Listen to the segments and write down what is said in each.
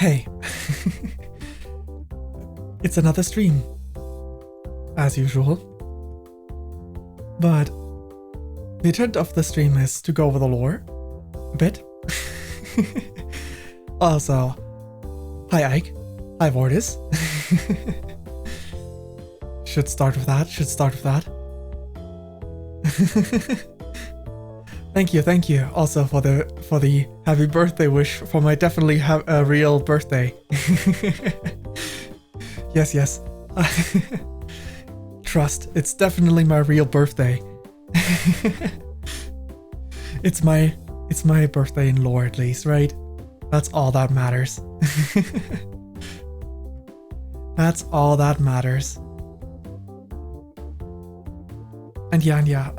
Hey. It's another stream. As usual. But the intent of the stream is to go over the lore a bit. Also, hi Ike. Hi Vortis. Should start with that. Thank you. Also for the happy birthday wish for my definitely a real birthday. Yes. Trust, it's definitely my real birthday. It's my birthday in lore at least, right? That's all that matters. That's all that matters. And yeah,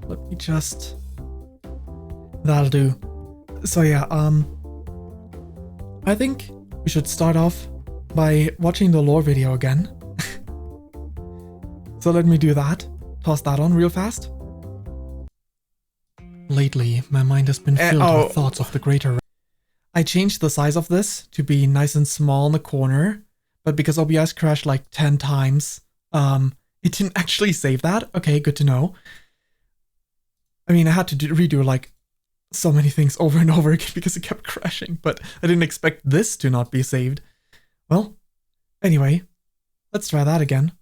let me just... That'll do. So yeah, I think we should start off by watching the lore video again. So let me do that. Toss that on real fast. Lately, my mind has been filled with thoughts of the greater... I changed the size of this to be nice and small in the corner, but because OBS crashed like 10 times, it didn't actually save that. Okay, good to know. I mean, I had to redo like so many things over and over again because it kept crashing, but I didn't expect this to not be saved. Well, anyway, let's try that again.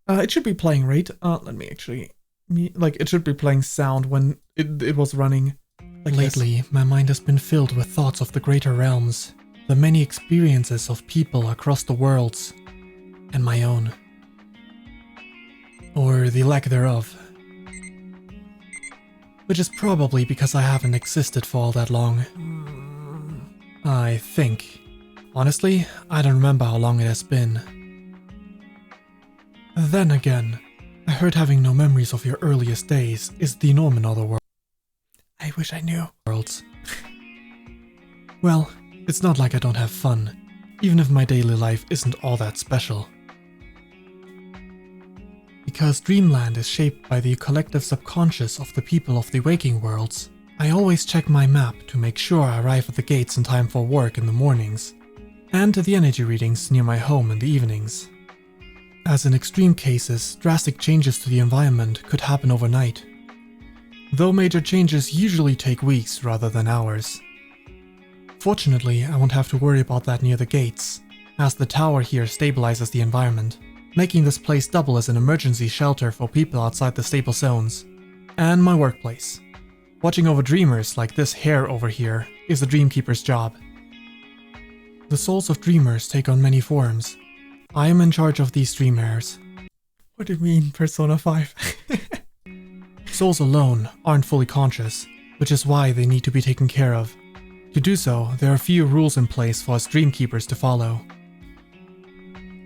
It should be playing, right? Let me actually... it should be playing sound when it was running like Lately, my mind has been filled with thoughts of the greater realms, the many experiences of people across the worlds, and my own. Or the lack thereof. Which is probably because I haven't existed for all that long. I think. Honestly, I don't remember how long it has been. Then again, I heard having no memories of your earliest days is the norm in other worlds. I wish I knew. Worlds. Well, it's not like I don't have fun, even if my daily life isn't all that special. Because Dreamland is shaped by the collective subconscious of the people of the waking worlds, I always check my map to make sure I arrive at the gates in time for work in the mornings, and to the energy readings near my home in the evenings. As in extreme cases, drastic changes to the environment could happen overnight, though major changes usually take weeks rather than hours. Fortunately, I won't have to worry about that near the gates, as the tower here stabilizes the environment, making this place double as an emergency shelter for people outside the stable zones. And my workplace. Watching over dreamers like this hare over here is the Dreamkeeper's job. The souls of dreamers take on many forms. I am in charge of these Dreamhares. What do you mean, Persona 5? Souls alone aren't fully conscious, which is why they need to be taken care of. To do so, there are a few rules in place for us Dreamkeepers to follow.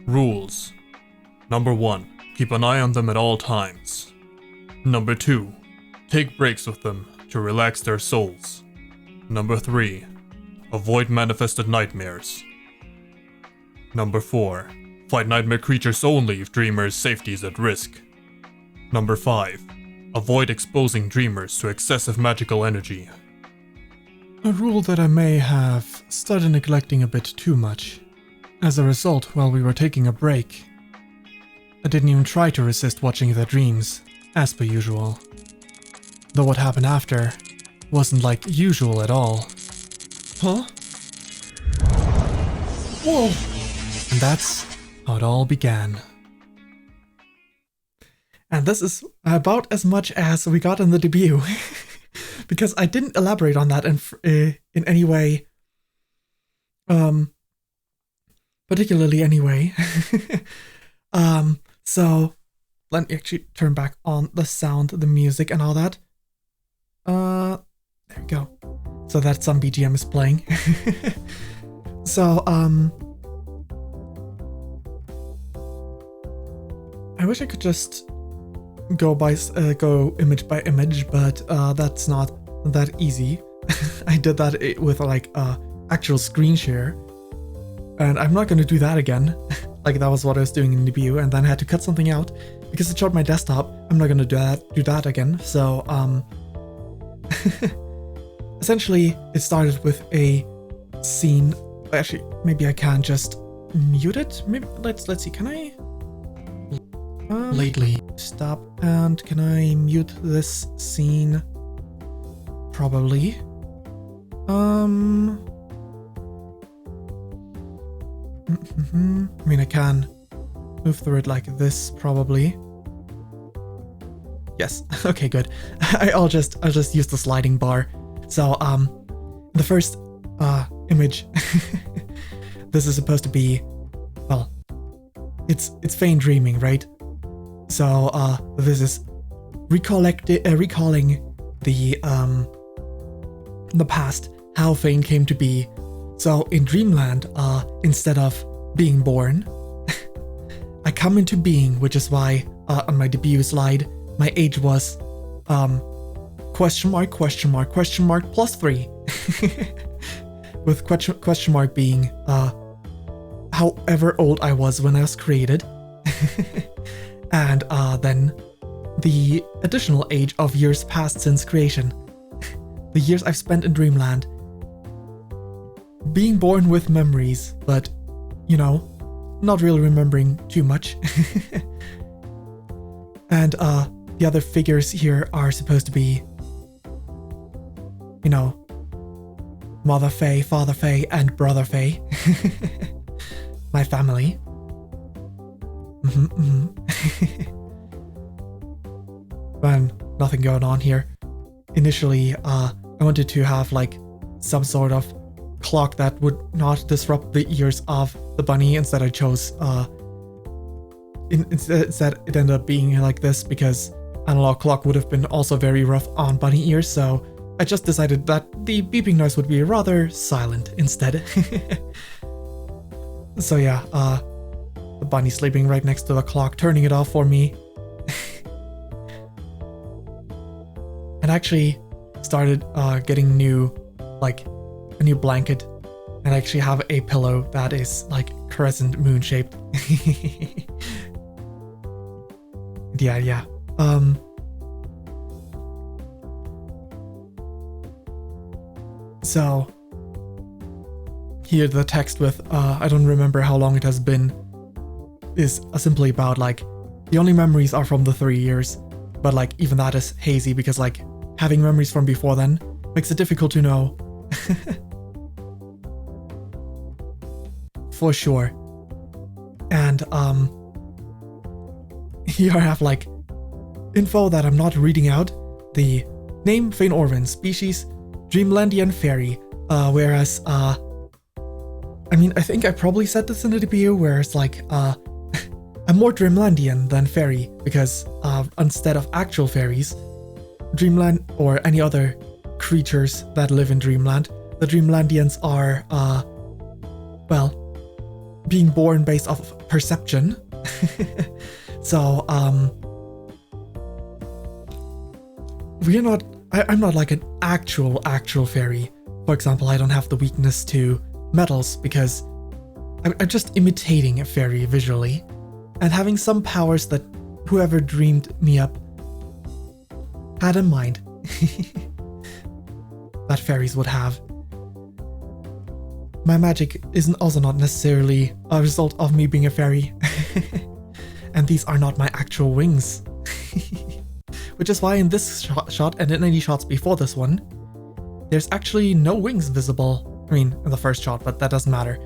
Rules. Number 1. Keep an eye on them at all times. Number 2. Take breaks with them to relax their souls. Number 3. Avoid manifested nightmares. Number 4. Fight nightmare creatures only if dreamers' safety is at risk. Number 5. Avoid exposing dreamers to excessive magical energy. A rule that I may have started neglecting a bit too much. As a result, while we were taking a break, I didn't even try to resist watching their dreams, as per usual. Though what happened after wasn't like usual at all. Huh? Whoa! And that's how it all began. And this is about as much as we got in the debut. Because I didn't elaborate on that in any way. Particularly anyway. So let me actually turn back on the sound, the music and all that. There we go. So that some BGM is playing. So, I wish I could just go image by image, but that's not that easy. I did that with like actual screen share, and I'm not going to do that again. Like that was what I was doing in the debut, and then I had to cut something out because it showed my desktop. I'm not going to do that again. So essentially, it started with a scene. Actually, maybe I can just mute it. Maybe let's see. Can I? Lately, stop. And can I mute this scene? Probably. I mean, I can move through it like this, probably. Yes. Okay, good. I'll just use the sliding bar. So, the first image, this is supposed to be, well, it's Fayn dreaming, right? So, this is recalling the past, how Fayn came to be. So in Dreamland, instead of being born, I come into being, which is why on my debut slide, my age was question mark +3, with question mark being however old I was when I was created, and then the additional age of years passed since creation, the years I've spent in Dreamland. Being born with memories, but, you know, not really remembering too much. And the other figures here are supposed to be, you know, Mother Faye, Father Faye, and Brother Faye. My family. Man, nothing going on here. Initially, I wanted to have like some sort of clock that would not disrupt the ears of the bunny. Instead, I chose instead it ended up being like this because analog clock would have been also very rough on bunny ears. So I just decided that the beeping noise would be rather silent instead. So yeah, the bunny sleeping right next to the clock, turning it off for me. And actually started getting new, like, a new blanket, and I actually have a pillow that is like crescent moon shaped. Yeah. So here the text with I don't remember how long it has been is simply about like the only memories are from the 3 years, but like even that is hazy because like having memories from before then makes it difficult to know. For sure. And here I have like info that I'm not reading out. The name Fayn Orvin, species Dreamlandian fairy. Whereas I mean, I think I probably said this in the debut, where it's like I'm more Dreamlandian than fairy because instead of actual fairies, Dreamland or any other creatures that live in Dreamland, the Dreamlandians are well, being born based off of perception. So we're not, I'm not like an actual fairy. For example, I don't have the weakness to metals because I'm just imitating a fairy visually and having some powers that whoever dreamed me up had in mind that fairies would have. My magic isn't also not necessarily a result of me being a fairy. And these are not my actual wings. Which is why in this shot and in any shots before this one, there's actually no wings visible. I mean, in the first shot, but that doesn't matter.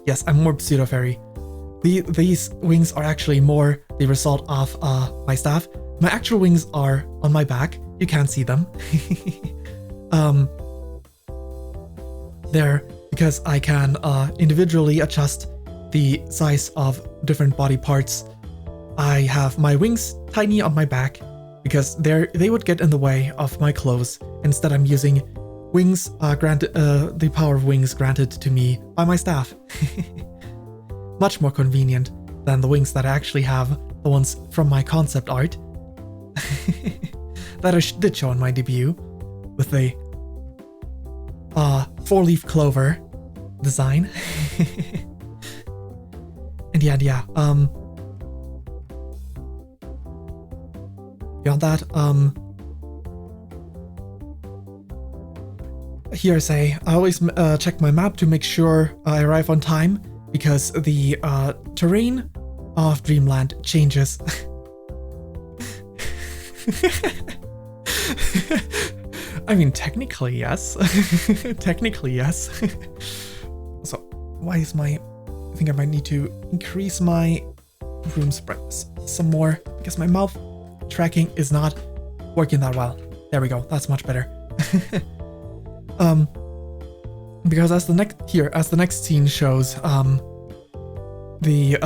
Yes, I'm more pseudo-fairy. These wings are actually more the result of my staff. My actual wings are on my back. You can't see them. There, because I can individually adjust the size of different body parts. I have my wings tiny on my back because they would get in the way of my clothes. Instead, I'm using wings granted the power of wings granted to me by my staff. Much more convenient than the wings that I actually have, the ones from my concept art that I did show in my debut with the 4-leaf clover design. And yeah, beyond that, here I say, I always check my map to make sure I arrive on time, because the terrain of Dreamland changes. I mean, technically, yes. Technically, yes. So, why is my... I think I might need to increase my room spread some more, because my mouth tracking is not working that well. There we go, that's much better. Because as the next scene shows, the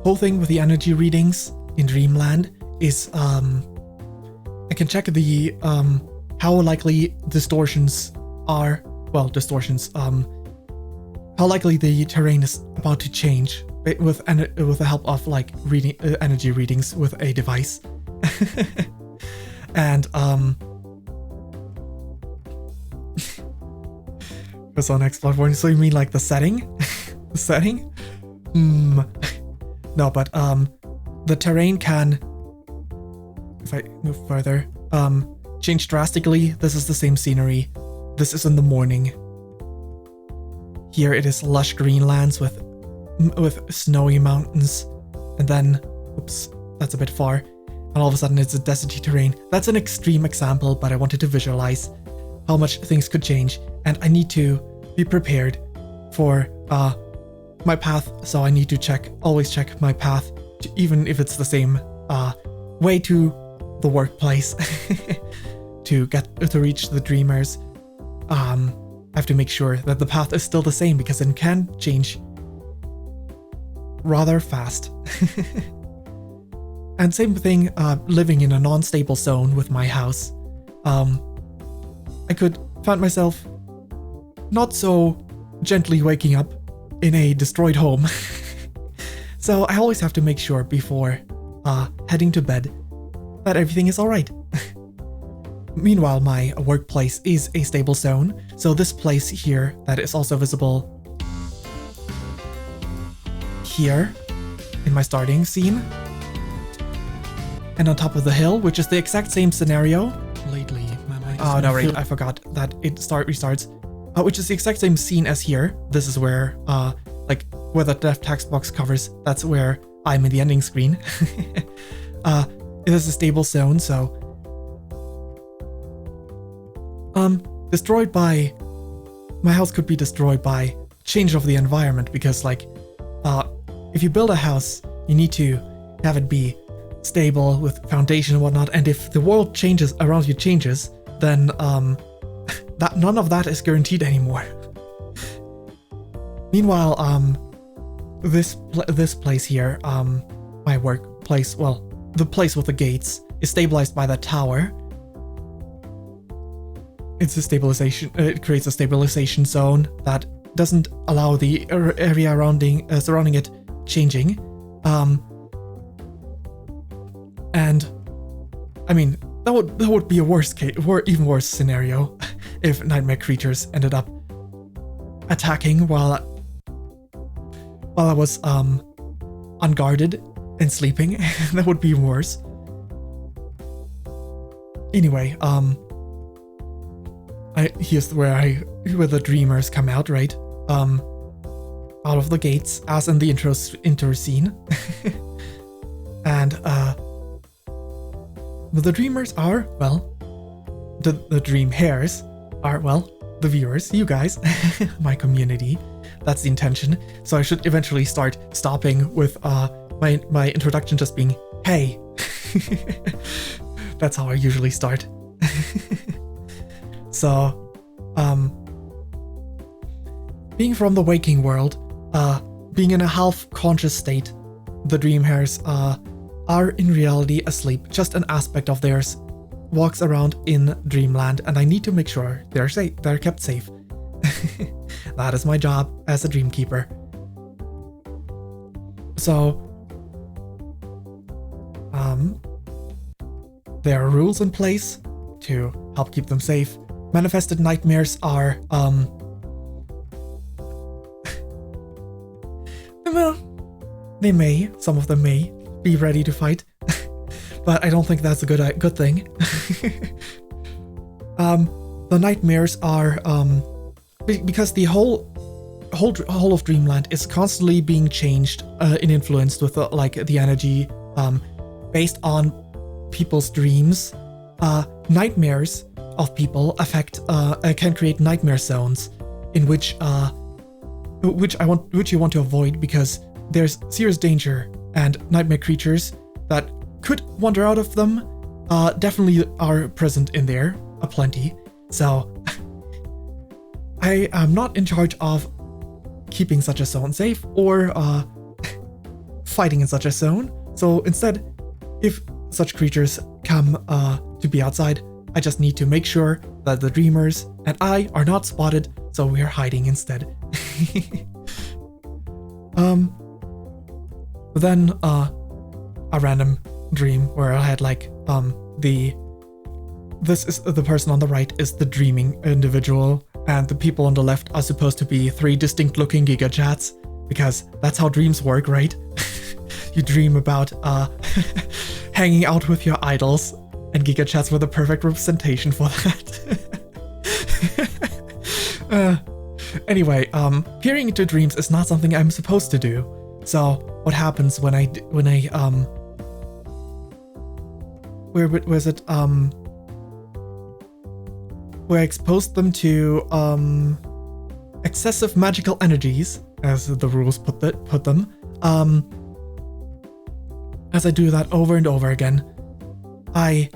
whole thing with the energy readings in Dreamland is I can check the how likely distortions are, well, distortions, how likely the terrain is about to change with the help of like reading energy readings with a device. And what's on next platform? So you mean like the setting? The setting? No, but the terrain can, if I move further, change drastically. This is the same scenery. This is in the morning. Here it is lush green lands with snowy mountains, and then, oops, that's a bit far. And all of a sudden it's a deserty terrain. That's an extreme example, but I wanted to visualize how much things could change, and I need to be prepared for my path. So I need to always check my path, even if it's the same way to the workplace to reach the Dreamers. I have to make sure that the path is still the same, because it can change rather fast. And same thing, living in a non-stable zone with my house. I could find myself not so gently waking up in a destroyed home. So I always have to make sure before heading to bed that everything is alright. Meanwhile, my workplace is a stable zone, so this place here that is also visible here in my starting scene, and on top of the hill, which is the exact same scenario. Lately, my mind Oh no, right, I forgot that it restarts. Which is the exact same scene as here. This is where, like, where the dev text box covers, that's where I'm in the ending screen. It is a stable zone, so... destroyed by... My house could be destroyed by change of the environment, because, like, if you build a house, you need to have it be stable with foundation and whatnot, and if the world changes around you changes, then, that none of that is guaranteed anymore. Meanwhile, this place here, my workplace, well, the place with the gates, is stabilized by that tower. It's a stabilization. It creates a stabilization zone that doesn't allow the area surrounding it changing. And I mean, that would be a worst case, or even worse scenario, if nightmare creatures ended up attacking while I was unguarded and sleeping. That would be worse. Anyway, here's where the Dreamers come out, right? Out of the gates, as in the intro scene. And the Dreamers are, well, the Dreamhares are, well, the viewers, you guys, my community. That's the intention. So I should eventually start stopping with my introduction just being, hey. That's how I usually start. So, being from the waking world, being in a half-conscious state, the Dreamhares are in reality asleep. Just an aspect of theirs walks around in Dreamland, and I need to make sure they're safe. They're kept safe. That is my job as a Dreamkeeper. So, there are rules in place to help keep them safe. Manifested nightmares are, well, some of them may be ready to fight, but I don't think that's a good thing. the nightmares are because the whole of Dreamland is constantly being changed and influenced with the energy based on people's dreams. Nightmares of people can create nightmare zones in which you want to avoid, because there's serious danger, and nightmare creatures that could wander out of them definitely are present in there aplenty. So I am not in charge of keeping such a zone safe or fighting in such a zone. So instead, if such creatures come to be outside, I just need to make sure that the dreamers and I are not spotted, so we are hiding instead. Then a random dream where I had this is the person on the right is the dreaming individual, and the people on the left are supposed to be 3 distinct looking Giga Chats, because that's how dreams work, right? You dream about hanging out with your idols, and Giga Chats were the perfect representation for that. Anyway, peering into dreams is not something I'm supposed to do. So what happens when I where I exposed them to excessive magical energies, as the rules put them. As I do that over and over again, I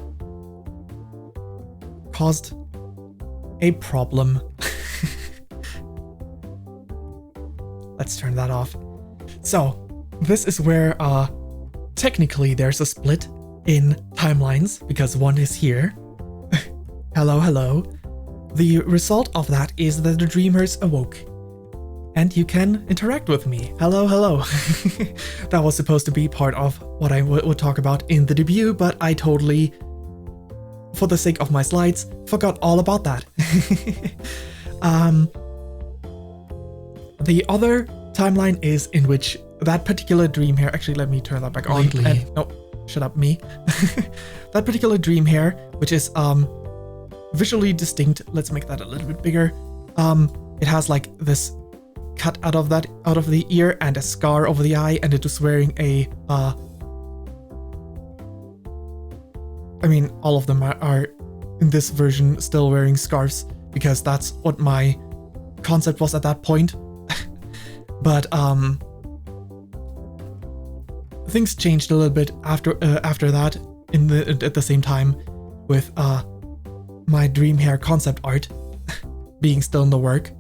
caused a problem. Let's turn that off. So this is where technically there's a split in timelines, because one is here. Hello. The result of that is that the dreamers awoke, and you can interact with me. Hello. That was supposed to be part of what I would talk about in the debut, but I totally, for the sake of my slides, forgot all about that. The other timeline is in which that particular Dreamhare, actually let me turn that back on. No, shut up, me. That particular Dreamhare, which is visually distinct, let's make that a little bit bigger. It has like this cut out of the ear and a scar over the eye, and it is wearing a I mean, all of them are in this version still wearing scarves, because that's what my concept was at that point. But things changed a little bit after that at the same time, with my Dreamhare concept art being still in the work.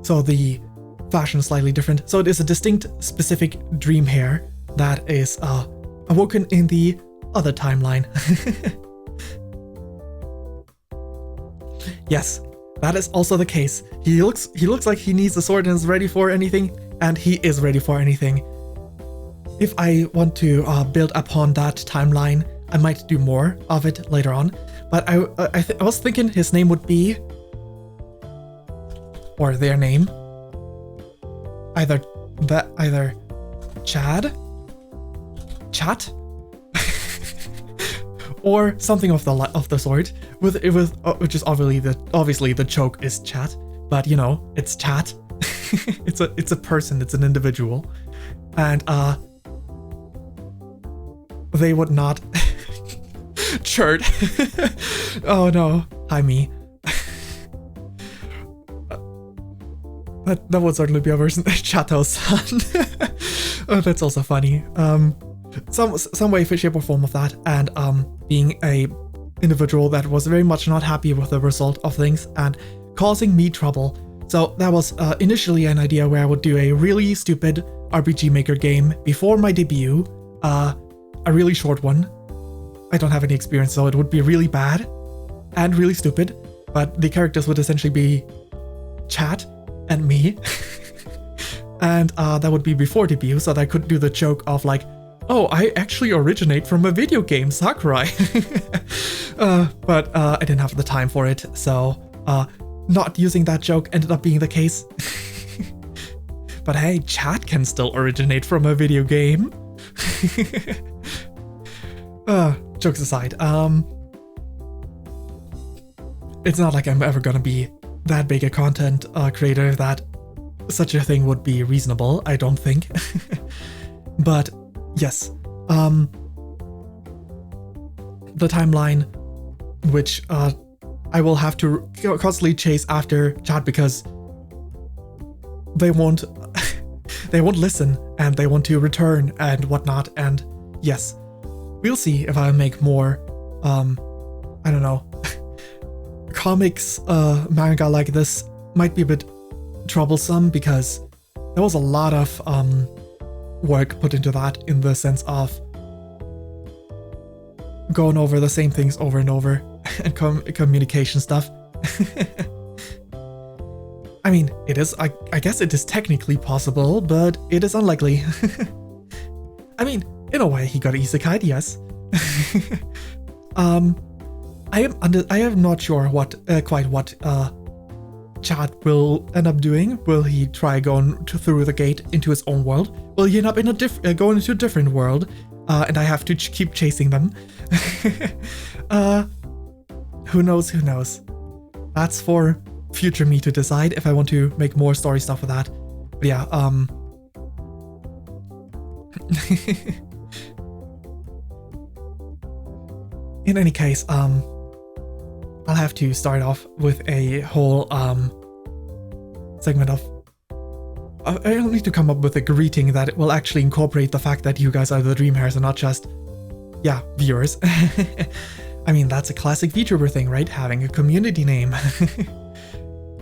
So the fashion is slightly different. So it is a distinct, specific Dreamhare that is awoken in the other timeline. Yes, that is also the case. He looks like he needs a sword and is ready for anything, and he is ready for anything. If I want to build upon that timeline, I might do more of it later on. But I was thinking his name would be, or their name, either Chat, or something of the sort. Which is obviously the joke is chat, but you know, it's chat. it's a person, it's an individual, and they would not chert. Oh no, hi me. That would certainly be a version. Chato's son. Oh, that's also funny. Some way, shape, or form of that, and being a individual that was very much not happy with the result of things and causing me trouble. So that was initially an idea where I would do a really stupid RPG Maker game before my debut, a really short one. I don't have any experience, so it would be really bad and really stupid, but the characters would essentially be Chat and me. And that would be before debut, so that I could do the joke of like, oh, I actually originate from a video game, Sakurai. But I didn't have the time for it, so not using that joke ended up being the case. But hey, Chat can still originate from a video game. Jokes aside. it's not like I'm ever gonna be that big a content creator that such a thing would be reasonable, I don't think. But yes, the timeline, which I will have to constantly chase after chat because they won't they won't listen and they want to return and whatnot. And yes, we'll see if I make more I don't know, comics manga like this. Might be a bit troublesome because there was a lot of work put into that, in the sense of going over the same things over and over and communication stuff. I mean, it is, I guess it is technically possible, but it is unlikely. I mean, in a way, he got isekai'd, yes. I am not sure quite what Chad will end up doing. Will he try going through the gate into his own world? Will he end up in going into a different world? And I have to keep chasing them. Who knows? Who knows? That's for future me to decide if I want to make more story stuff with that. But yeah, in any case, I'll have to start off with a whole segment of. I'll need to come up with a greeting that will actually incorporate the fact that you guys are the Dreamhares and not just, yeah, viewers. I mean, that's a classic VTuber thing, right? Having a community name.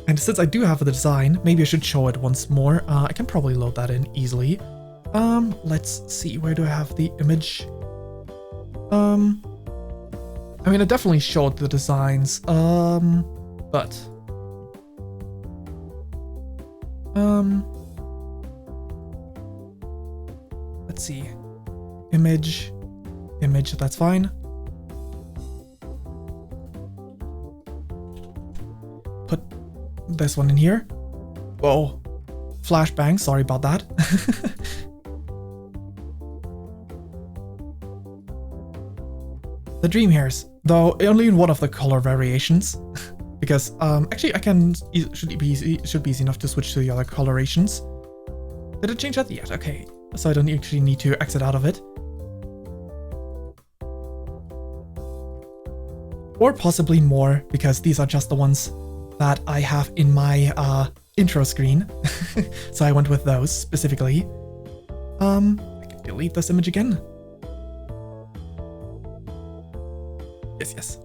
And since I do have the design, maybe I should show it once more. I can probably load that in easily. Let's see, where do I have the image? I mean, I definitely showed the designs, but let's see, image, that's fine. Put this one in here. Whoa, flashbang, sorry about that. The Dreamhares, though only in one of the color variations, because actually should be easy enough to switch to the other colorations. Did it change that yet? Okay, so I don't actually need to exit out of it. Or possibly more, because these are just the ones that I have in my intro screen. So I went with those specifically. I can delete this image again. Yes.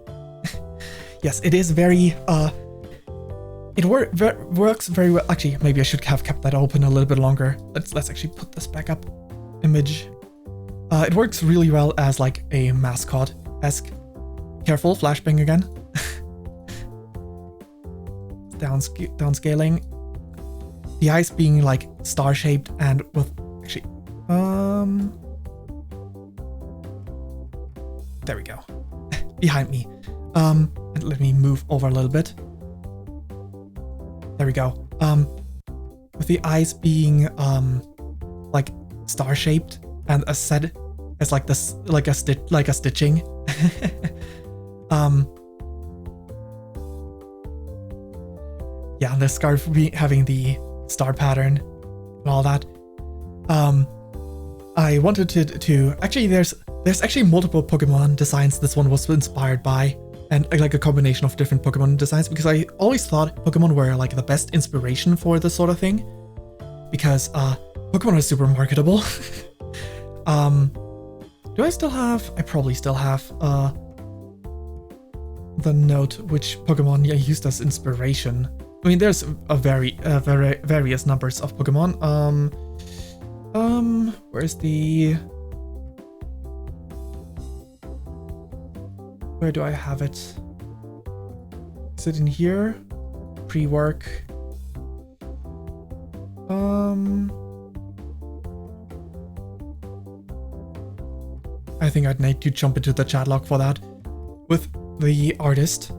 Yes, it is very, it works very well. Actually, maybe I should have kept that open a little bit longer. Let's actually put this back up. Image. It works really well as like a Mascot-esque. Careful, flashbang again. Downscaling. The eyes being like star-shaped and with, actually, there we go. Behind me. And let me move over a little bit. There we go. With the eyes being like star-shaped and a set as like this, like a stitching. Yeah, and the scarf having the star pattern and all that. I wanted to actually there's actually multiple Pokemon designs this one was inspired by, and like a combination of different Pokemon designs, because I always thought Pokemon were like the best inspiration for this sort of thing, because Pokemon are super marketable. Do I still have? I probably still have the note which Pokemon I used as inspiration. I mean, there's a various numbers of Pokemon. Where's the? Where do I have it? Is it in here? Pre-work. I think I'd need to jump into the chat log for that. With the artist.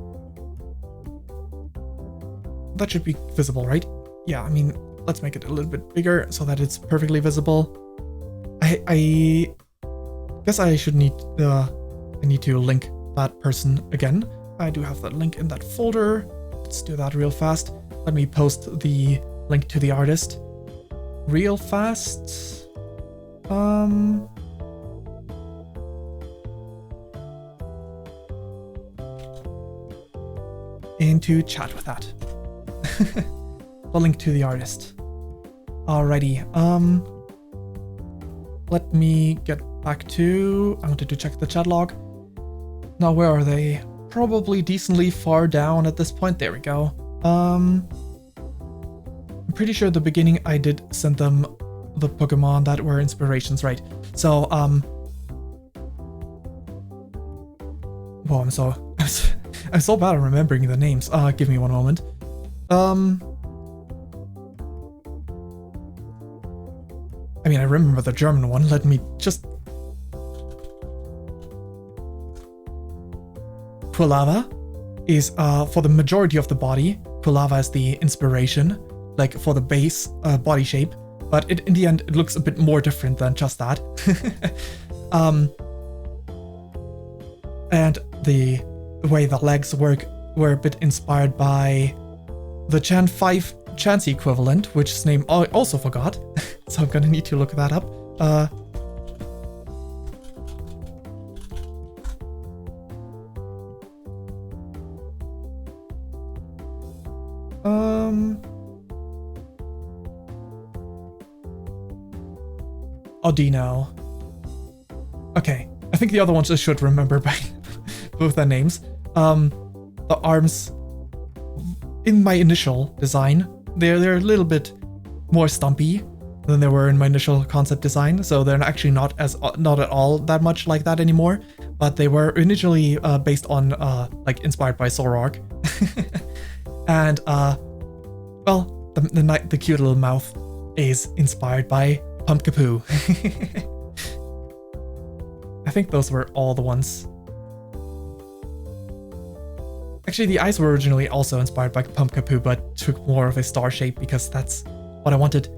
That should be visible, right? Yeah, I mean, let's make it a little bit bigger so that it's perfectly visible. I guess I should need I need to link that person again. I do have that link in that folder. Let's do that real fast. Let me post the link to the artist real fast. Into chat with that. The link to the artist. Alrighty. Let me get back to... I wanted to check the chat log. Now, where are they? Probably decently far down at this point. There we go. I'm pretty sure at the beginning I did send them the Pokemon that were inspirations, right? So, whoa, I'm so bad at remembering the names. Give me one moment. I mean, I remember the German one. Let me just... Quilava is, for the majority of the body, Quilava is the inspiration, like for the base body shape, but in the end, it looks a bit more different than just that. And the way the legs work were a bit inspired by the Chan 5 Chansey equivalent, which name I also forgot, so I'm gonna need to look that up. Audino. Okay, I think the other ones I should remember by both their names. The arms in my initial design, they're a little bit more stumpy than they were in my initial concept design, so they're actually not at all that much like that anymore. But they were initially based on like inspired by Zoroark, and well, the cute little mouth is inspired by Pumpkapoo. I think those were all the ones. Actually, the eyes were originally also inspired by Pumpkapoo, but took more of a star shape because that's what I wanted.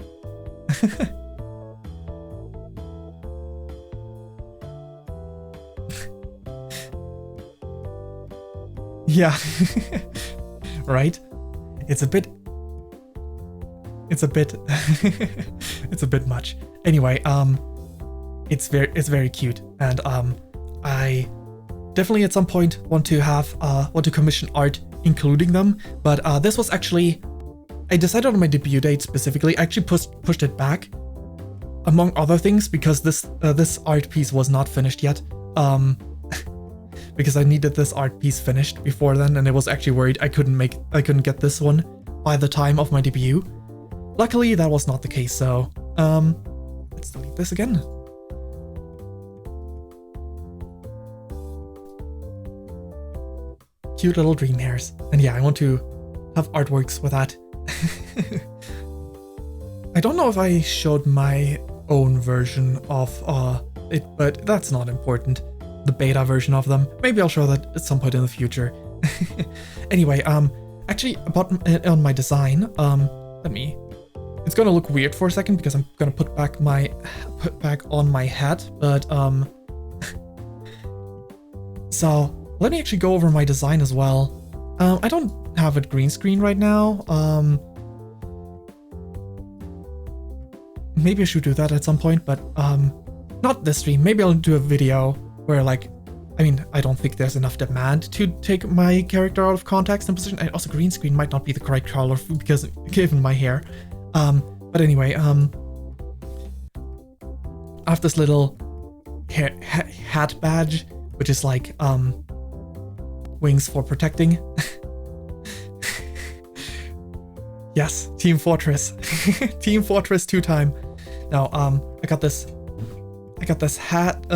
Yeah. Right? It's a bit it's a bit much. Anyway, it's very cute, and I definitely at some point want to commission art including them, but this was actually, I decided on my debut date specifically. I actually pushed it back, among other things, because this art piece was not finished yet. Because I needed this art piece finished before then, and I was actually worried I couldn't get this one by the time of my debut. Luckily, that was not the case, so let's delete this again. Cute little Dreamhares. And yeah, I want to have artworks with that. I don't know if I showed my own version of it, but that's not important. The beta version of them. Maybe I'll show that at some point in the future. Anyway, actually on my design, it's gonna look weird for a second because I'm gonna put back on my hat, but so let me actually go over my design as well. I don't have it green screen right now. Maybe I should do that at some point, but not this stream. Maybe I'll do a video where, like, I mean, I don't think there's enough demand to take my character out of context and position. And also, green screen might not be the correct color because given my hair. But anyway, I have this little hat badge, which is like wings for protecting. Yes, Team Fortress. Team Fortress 2-time. Now, I got this hat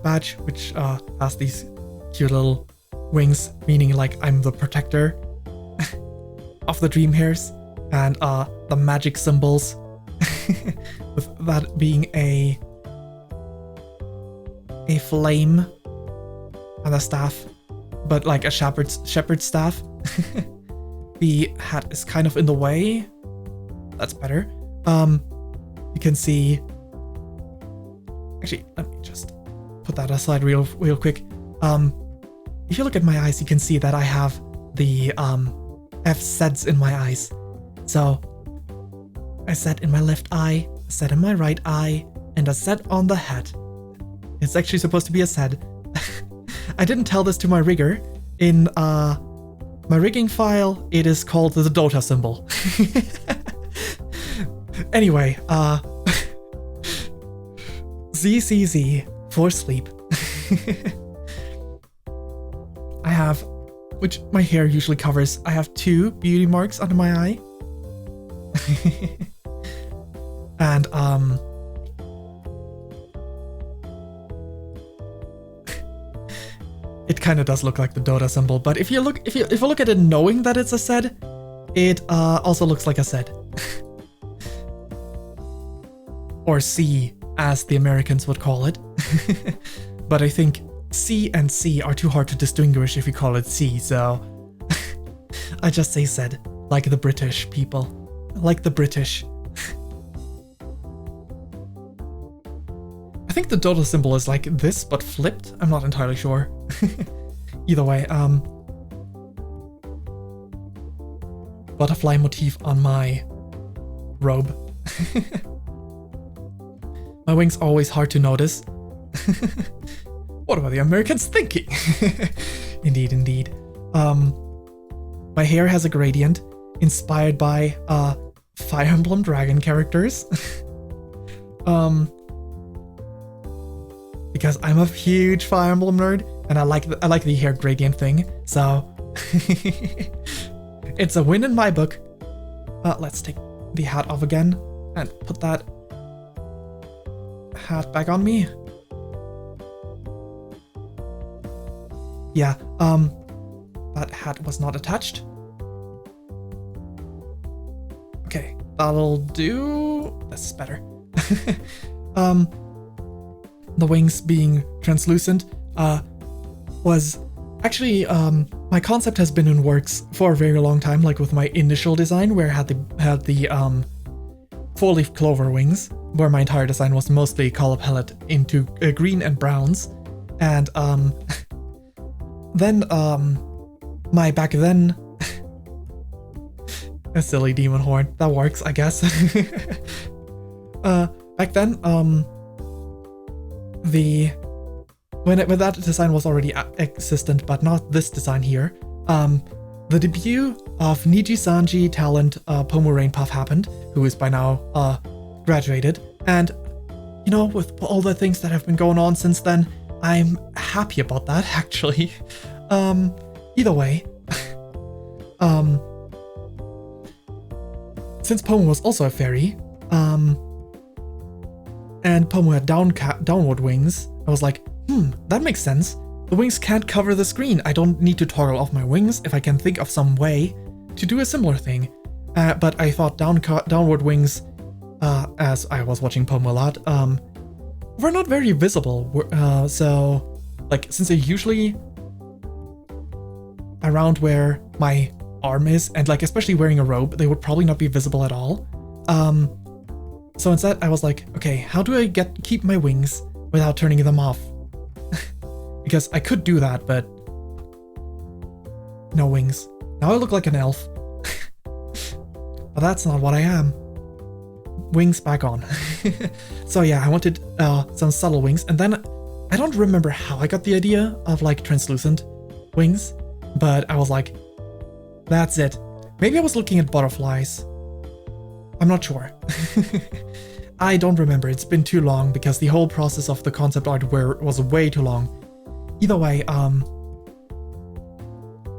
badge, which has these cute little wings, meaning like I'm the protector of the Dreamhares, and the magic symbols, with that being a flame and a staff, but like a shepherd's staff. The hat is kind of in the way. That's better. You can see. Actually, let me just put that aside real quick. if you look at my eyes, you can see that I have the sets in my eyes. So a set in my left eye, a set in my right eye, and a set on the head. It's actually supposed to be a set. I didn't tell this to my rigger. In my rigging file, it is called the Dota symbol. Anyway, ZZZ for sleep. I have, which my hair usually covers, I have 2 beauty marks under my eye. And it kind of does look like the Dota symbol, but if you look at it knowing that it's a Z, it also looks like a Z. Or C, as the Americans would call it. But I think C and C are too hard to distinguish if you call it C, so I just say Z, like the British people. Like the British. I think the Dota symbol is like this, but flipped. I'm not entirely sure. Either way, butterfly motif on my robe. My wings are always hard to notice. What are the Americans thinking? Indeed, indeed. My hair has a gradient inspired by Fire Emblem Dragon characters. Because I'm a huge Fire Emblem nerd, and I like the hair gradient thing. So it's a win in my book. Let's take the hat off again and put that hat back on me. Yeah, that hat was not attached. Okay, that'll do. This is better. The wings being translucent was actually my concept has been in works for a very long time, like with my initial design where I had the 4-leaf clover wings, where my entire design was mostly color palette into green and browns, and then my back then a silly demon horn that works, I guess. Back then when that design was already existent, but not this design here. The debut of Niji-sanji talent Pomu Rainpuff happened, who is by now graduated, and you know, with all the things that have been going on since then, I'm happy about that actually. Either way, since Pomu was also a fairy, and Pomu had downward wings, I was like, that makes sense. The wings can't cover the screen. I don't need to toggle off my wings if I can think of some way to do a similar thing. But I thought downward wings, as I was watching Pomu a lot, were not very visible. So, like, since they're usually around where my arm is, and like especially wearing a robe, they would probably not be visible at all. So instead I was like, okay, how do I keep my wings without turning them off? Because I could do that, but no wings. Now I look like an elf. But that's not what I am. Wings back on. So yeah, I wanted some subtle wings, and then I don't remember how I got the idea of like translucent wings, but I was like, that's it. Maybe I was looking at butterflies. I'm not sure. I don't remember. It's been too long because the whole process of the concept art was way too long. Either way,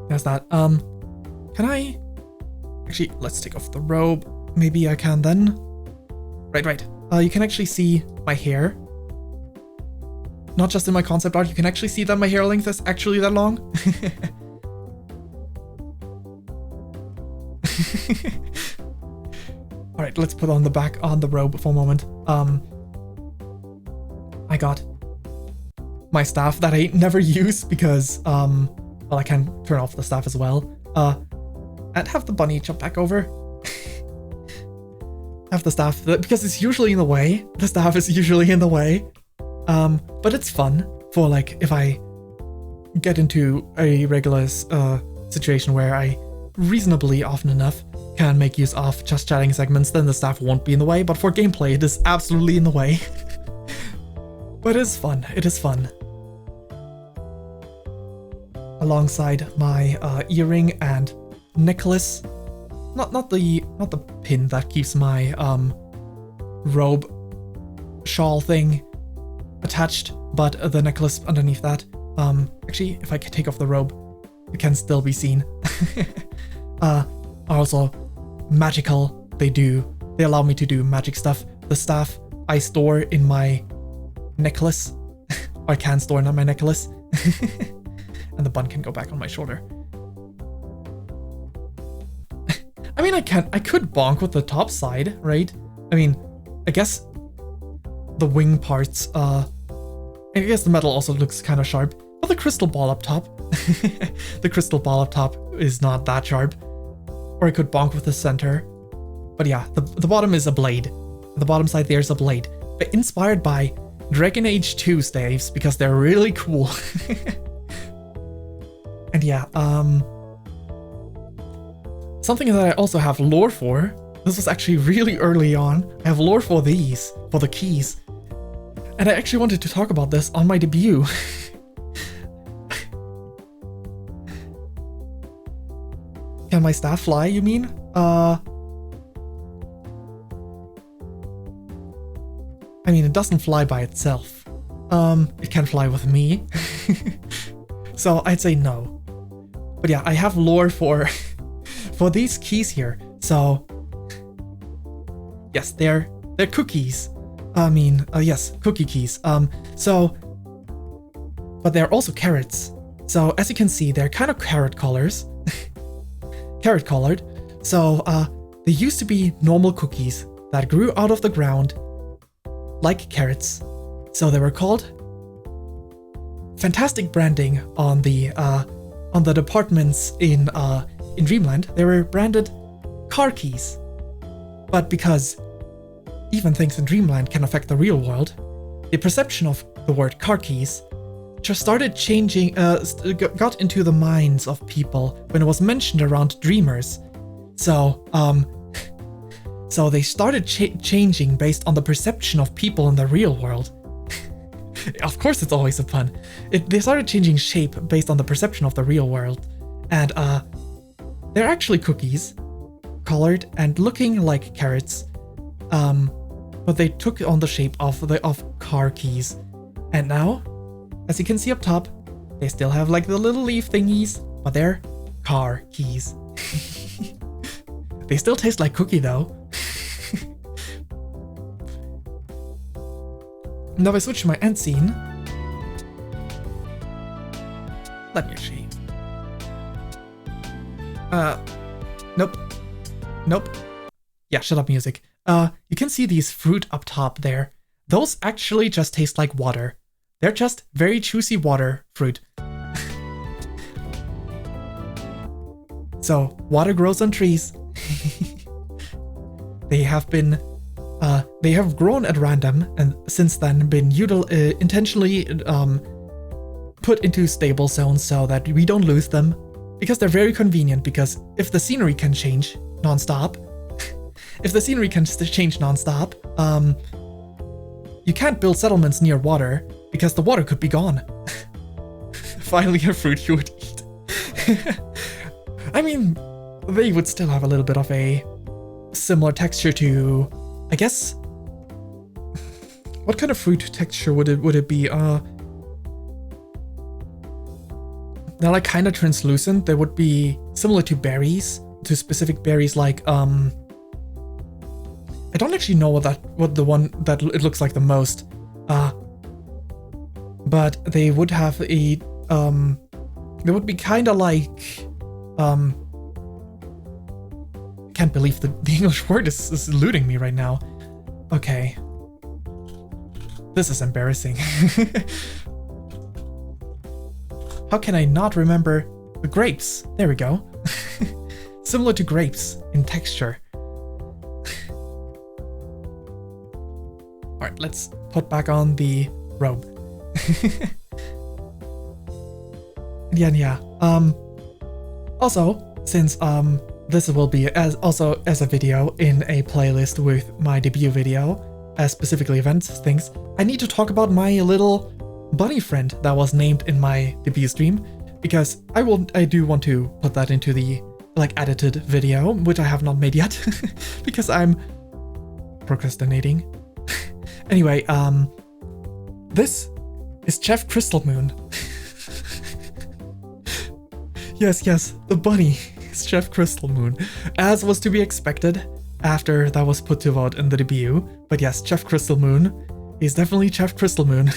there's that. Can I actually, let's take off the robe. Maybe I can then. Right. You can actually see my hair. Not just in my concept art, you can actually see that my hair length is actually that long. Alright, let's put on the robe for a moment. I got my staff that I never use because, well, I can turn off the staff as well. And have the bunny jump back over. Have the staff, because it's usually in the way. The staff is usually in the way. But it's fun for like, if I get into a regular situation where I reasonably often enough can make use of just chatting segments, then the staff won't be in the way, but for gameplay it is absolutely in the way. But it is fun, it is fun. Alongside my earring and necklace, not the pin that keeps my robe shawl thing attached, but the necklace underneath that. Actually, if I can take off the robe, it can still be seen. Are also magical. They allow me to do magic stuff. The staff I store in my necklace, or can store in my necklace, and the bun can go back on my shoulder. I mean, I could bonk with the top side, right? I mean, I guess the wing parts, I guess the metal also looks kind of sharp, but the crystal ball up top, the crystal ball up top is not that sharp. Or I could bonk with the center. But yeah, the bottom is a blade. The bottom side there is a blade, but inspired by Dragon Age 2 staves because they're really cool. And yeah, something that I also have lore for. This was actually really early on. I have lore for these, for the keys. And I actually wanted to talk about this on my debut. Can my staff fly, you mean? I mean, it doesn't fly by itself. It can fly with me. So I'd say no. But yeah, I have lore for for these keys here. So yes, they're cookies. I mean, yes, cookie keys. But they're also carrots. So as you can see, they're kind of carrot colors. Carrot colored. So they used to be normal cookies that grew out of the ground like carrots. So they were called fantastic branding on the departments in Dreamland. They were branded car keys. But because even things in Dreamland can affect the real world, the perception of the word car keys just started changing, got into the minds of people when it was mentioned around dreamers. So, so they started changing based on the perception of people in the real world. Of course, it's always a pun. They started changing shape based on the perception of the real world, and they're actually cookies, colored and looking like carrots. But they took on the shape of car keys, and now, as you can see up top, they still have like the little leaf thingies, but they're car keys. They still taste like cookie though. Now if I switch to my end scene, let me shave. Nope. Yeah, shut up music. You can see these fruit up top there. Those actually just taste like water. They're just very juicy water fruit. So, water grows on trees. They have grown at random and since then been intentionally put into stable zones so that we don't lose them. Because they're very convenient, because if the scenery can change non-stop, you can't build settlements near water, because the water could be gone. Finally a fruit you would eat. I mean, they would still have a little bit of a similar texture to, I guess, what kind of fruit texture would it be? They're like kind of translucent. They would be similar to berries, to specific berries like I don't actually know what the one that it looks like the most. But they would have a they would be kind of like I can't believe the English word is eluding me right now. Okay. This is embarrassing. How can I not remember the grapes? There we go. Similar to grapes in texture. Alright, let's put back on the robe. Yeah. Also, since this will be as a video in a playlist with my debut video, specifically events things, I need to talk about my little bunny friend that was named in my debut stream, because I do want to put that into the like edited video, which I have not made yet because I'm procrastinating. Anyway, this is Chef Crystal Moon. Yes, the bunny is Chef Crystal Moon, as was to be expected after that was put to vote in the debut. But yes, Chef Crystal Moon is definitely Chef Crystal Moon.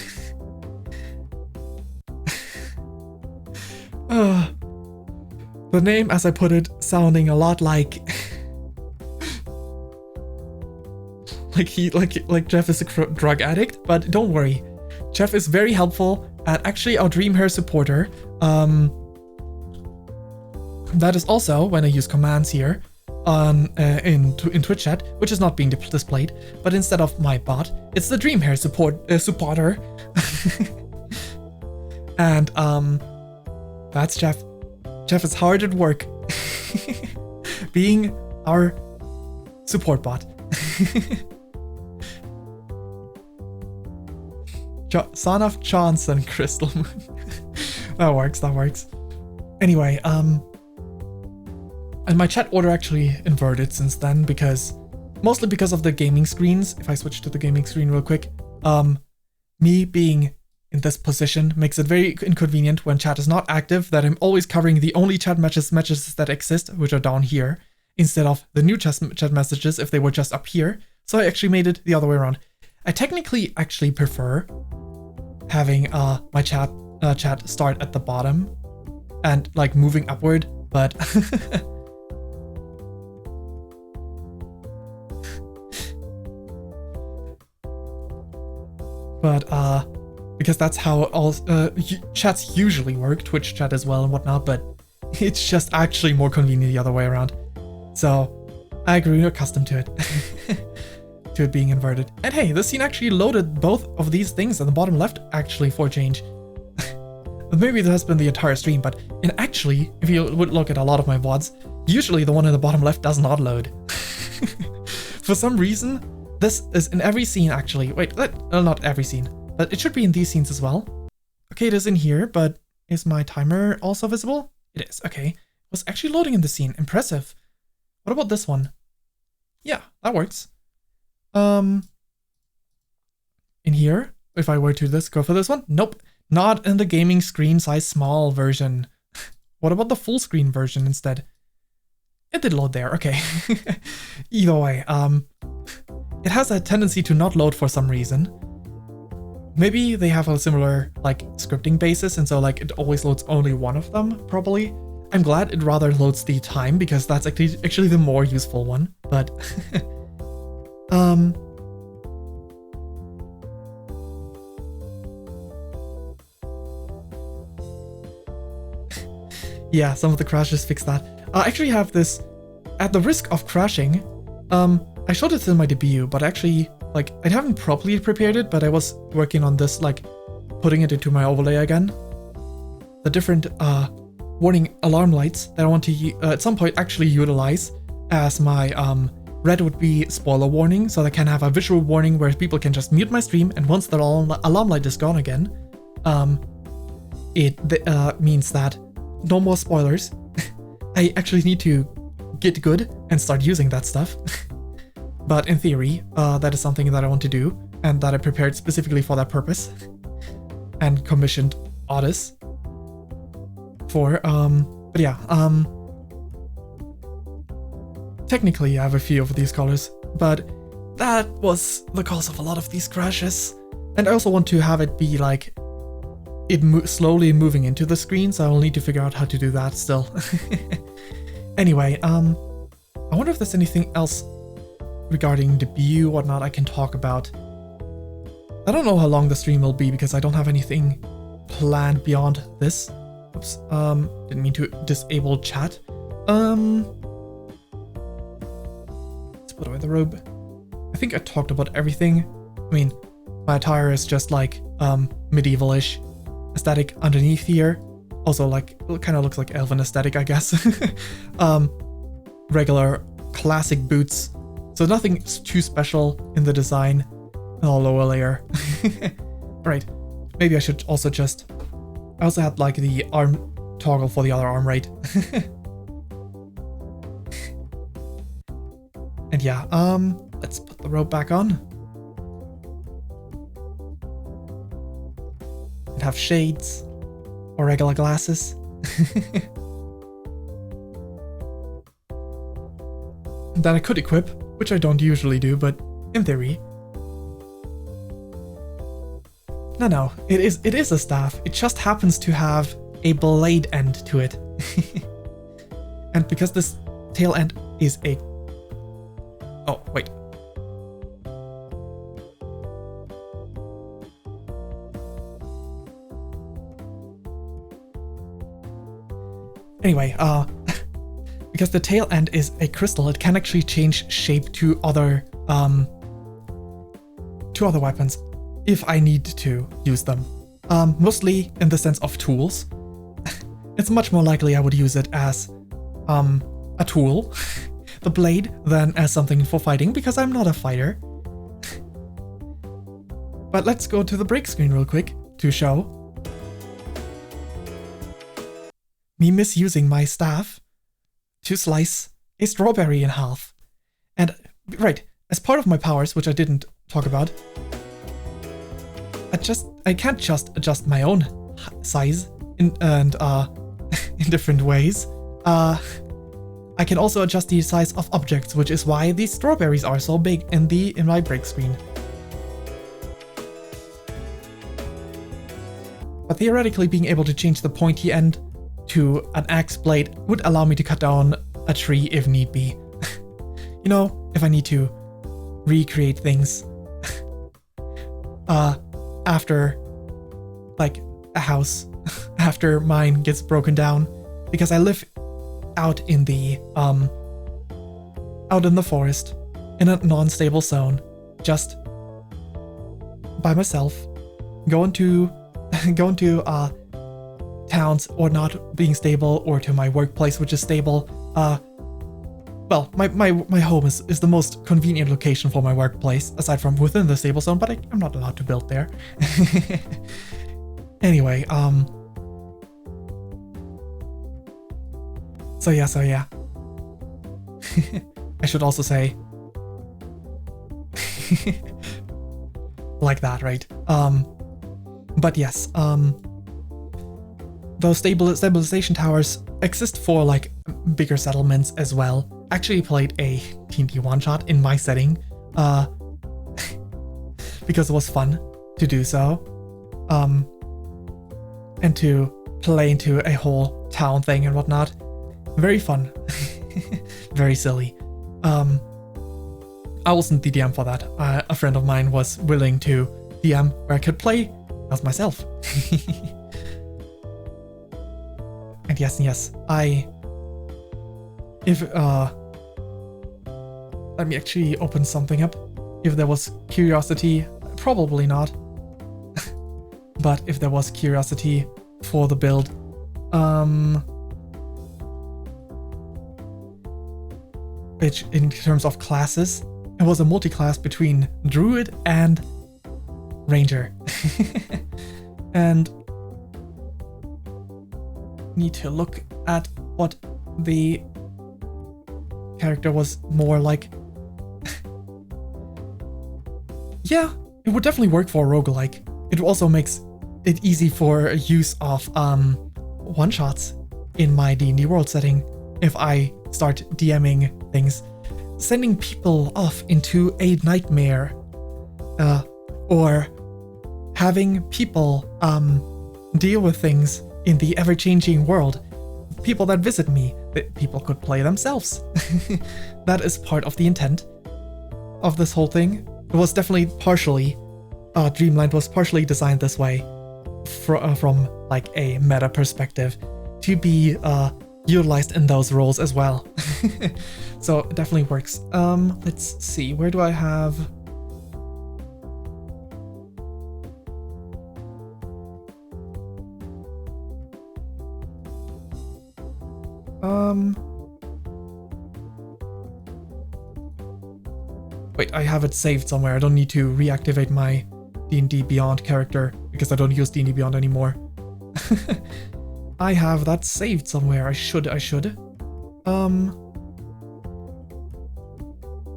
The name, as I put it, sounding a lot like like Jeff is a drug addict, but don't worry, Jeff is very helpful and actually our Dreamhare supporter. That is also when I use commands here on in Twitch chat, which is not being displayed, but instead of my bot, it's the Dreamhare supporter. And that's Jeff. Jeff is hard at work being our support bot. Son of Johnson, Crystal Moon. That works. Anyway, and my chat order actually inverted since then, mostly because of the gaming screens. If I switch to the gaming screen real quick, me being in this position makes it very inconvenient when chat is not active, that I'm always covering the only chat messages that exist, which are down here, instead of the new chat messages if they were just up here. So I actually made it the other way around. I technically actually prefer having my chat start at the bottom and like moving upward, but because that's how all chats usually work, Twitch chat as well and whatnot, but it's just actually more convenient the other way around. So I grew accustomed to it, to it being inverted. And hey, this scene actually loaded both of these things at the bottom left actually for a change. Maybe it has been the entire stream, but actually, if you would look at a lot of my VODs, usually the one in the bottom left does not load. For some reason, this is in every scene actually. Wait, not every scene, but it should be in these scenes as well. Okay, it is in here, but is my timer also visible? It is, okay. It was actually loading in the scene, impressive. What about this one? Yeah, that works. In here, if I were to go for this one, nope, not in the gaming screen size small version. What about the full screen version instead? It did load there, okay. Either way, it has a tendency to not load for some reason. Maybe they have a similar like scripting basis, and so like it always loads only one of them, probably. I'm glad it rather loads the time, because that's actually the more useful one, but yeah, some of the crashes fix that. I actually have this, at the risk of crashing, I showed it in my debut, but actually, like, I haven't properly prepared it, but I was working on this, like, putting it into my overlay again. The different warning alarm lights that I want to at some point actually utilize as my red would be spoiler warning, so I can have a visual warning where people can just mute my stream, and once the alarm light is gone again, it means that no more spoilers. I actually need to get good and start using that stuff. But in theory, that is something that I want to do, and that I prepared specifically for that purpose, and commissioned Otis for. But yeah, technically I have a few of these colors, but that was the cause of a lot of these crashes. And I also want to have it be like slowly moving into the screen, so I'll need to figure out how to do that still. Anyway, I wonder if there's anything else regarding debut or whatnot I can talk about. I don't know how long the stream will be because I don't have anything planned beyond this. Oops, didn't mean to disable chat. Let's put away the robe. I think I talked about everything. I mean, my attire is just like medieval-ish aesthetic underneath here. Also, like, kind of looks like elven aesthetic, I guess. Regular classic boots. So nothing too special in the design. Oh, lower layer. Right. Maybe I should also just... I also had like the arm toggle for the other arm, right? And yeah, let's put the robe back on. And have shades or regular glasses. That I could equip, which I don't usually do, but in theory. No, it is a staff. It just happens to have a blade end to it. And because this tail end is a... Oh, wait. Anyway, because the tail end is a crystal, it can actually change shape to other weapons if I need to use them. Mostly in the sense of tools. It's much more likely I would use it as a tool, the blade, than as something for fighting, because I'm not a fighter. But let's go to the break screen real quick to show me misusing my staff to slice a strawberry in half. And right, as part of my powers, which I didn't talk about, I can't just adjust my own size in different ways. I can also adjust the size of objects, which is why these strawberries are so big in my break screen. But theoretically, being able to change the pointy end to an axe blade would allow me to cut down a tree if need be. You know, if I need to recreate things after, like, a house, after mine gets broken down, because I live out in the forest in a non-stable zone, just by myself, going to towns or not being stable, or to my workplace, which is stable. Well, my home is the most convenient location for my workplace, aside from within the stable zone, but I'm not allowed to build there. Anyway, So yeah. I should also say like that, right? But yes, those stabilization towers exist for like bigger settlements as well. Actually played a TNT one-shot in my setting, because it was fun to do so, and to play into a whole town thing and whatnot. Very fun. Very silly. I wasn't the DM for that. A friend of mine was willing to DM where I could play as myself. And yes, let me actually open something up. If there was curiosity, probably not. But if there was curiosity for the build, which in terms of classes, it was a multi-class between Druid and Ranger. And need to look at what the character was more like. Yeah, it would definitely work for a roguelike. It also makes it easy for use of one-shots in my D&D world setting if I start DMing things, sending people off into a nightmare, or having people deal with things in the ever-changing world. People that visit me, people could play themselves. That is part of the intent of this whole thing. It was definitely partially, Dreamland was partially designed this way from like a meta perspective to be utilized in those roles as well. So it definitely works. Let's see, where do I have... Wait, I have it saved somewhere. I don't need to reactivate my D&D Beyond character because I don't use D&D Beyond anymore. I have that saved somewhere. I should.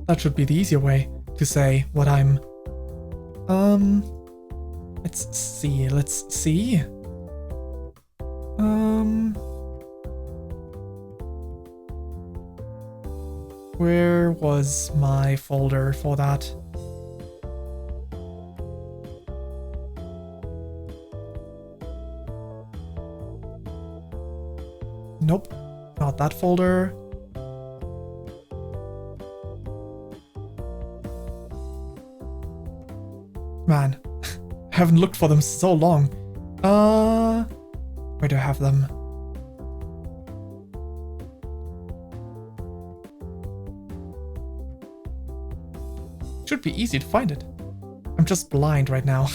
That should be the easier way to say what I'm... Let's see. Where was my folder for that? Nope, not that folder. Man, I haven't looked for them so long. Where do I have them? Should be easy to find it. I'm just blind right now.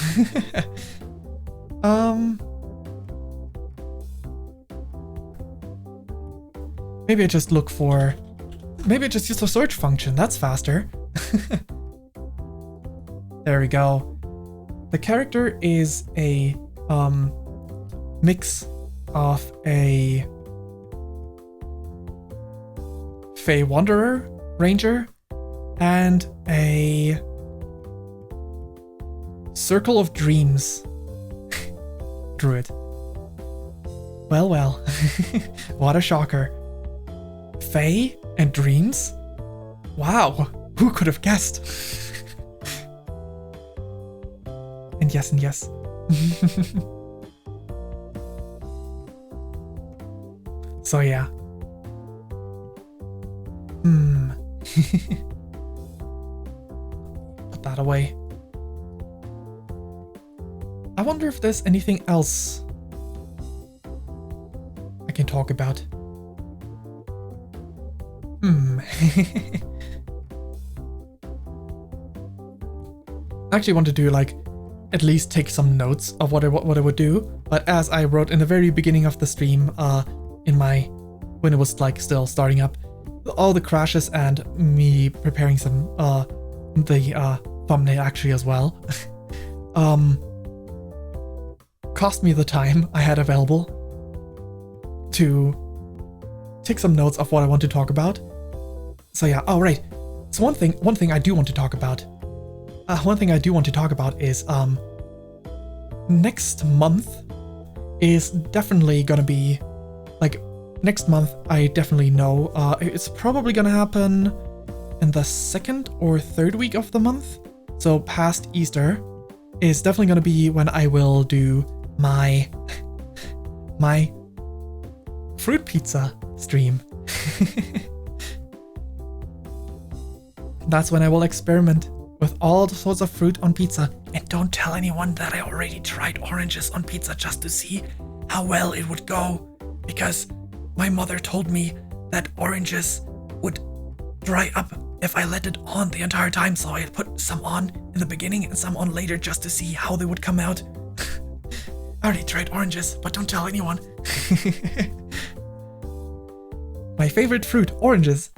Maybe I just look for... Maybe I just use the search function. That's faster. There we go. The character is a mix of a Fae Wanderer Ranger and a Circle of Dreams Druid. Well, well. What a shocker. Fae and Dreams? Wow, who could have guessed? And yes, and yes. So yeah. Put that away. I wonder if there's anything else I can talk about. I actually want to do like at least take some notes of what I would do, but as I wrote in the very beginning of the stream, when it was like still starting up, all the crashes and me preparing some the thumbnail actually as well cost me the time I had available to take some notes of what I want to talk about. So yeah, oh right. So one thing I do want to talk about. Is next month is definitely gonna be like next month. I definitely know it's probably gonna happen in the second or third week of the month. So past Easter is definitely gonna be when I will do my fruit pizza stream. That's when I will experiment with all sorts of fruit on pizza. And don't tell anyone that I already tried oranges on pizza just to see how well it would go. Because my mother told me that oranges would dry up if I let it on the entire time. So I put some on in the beginning and some on later just to see how they would come out. I already tried oranges, but don't tell anyone. My favorite fruit, oranges.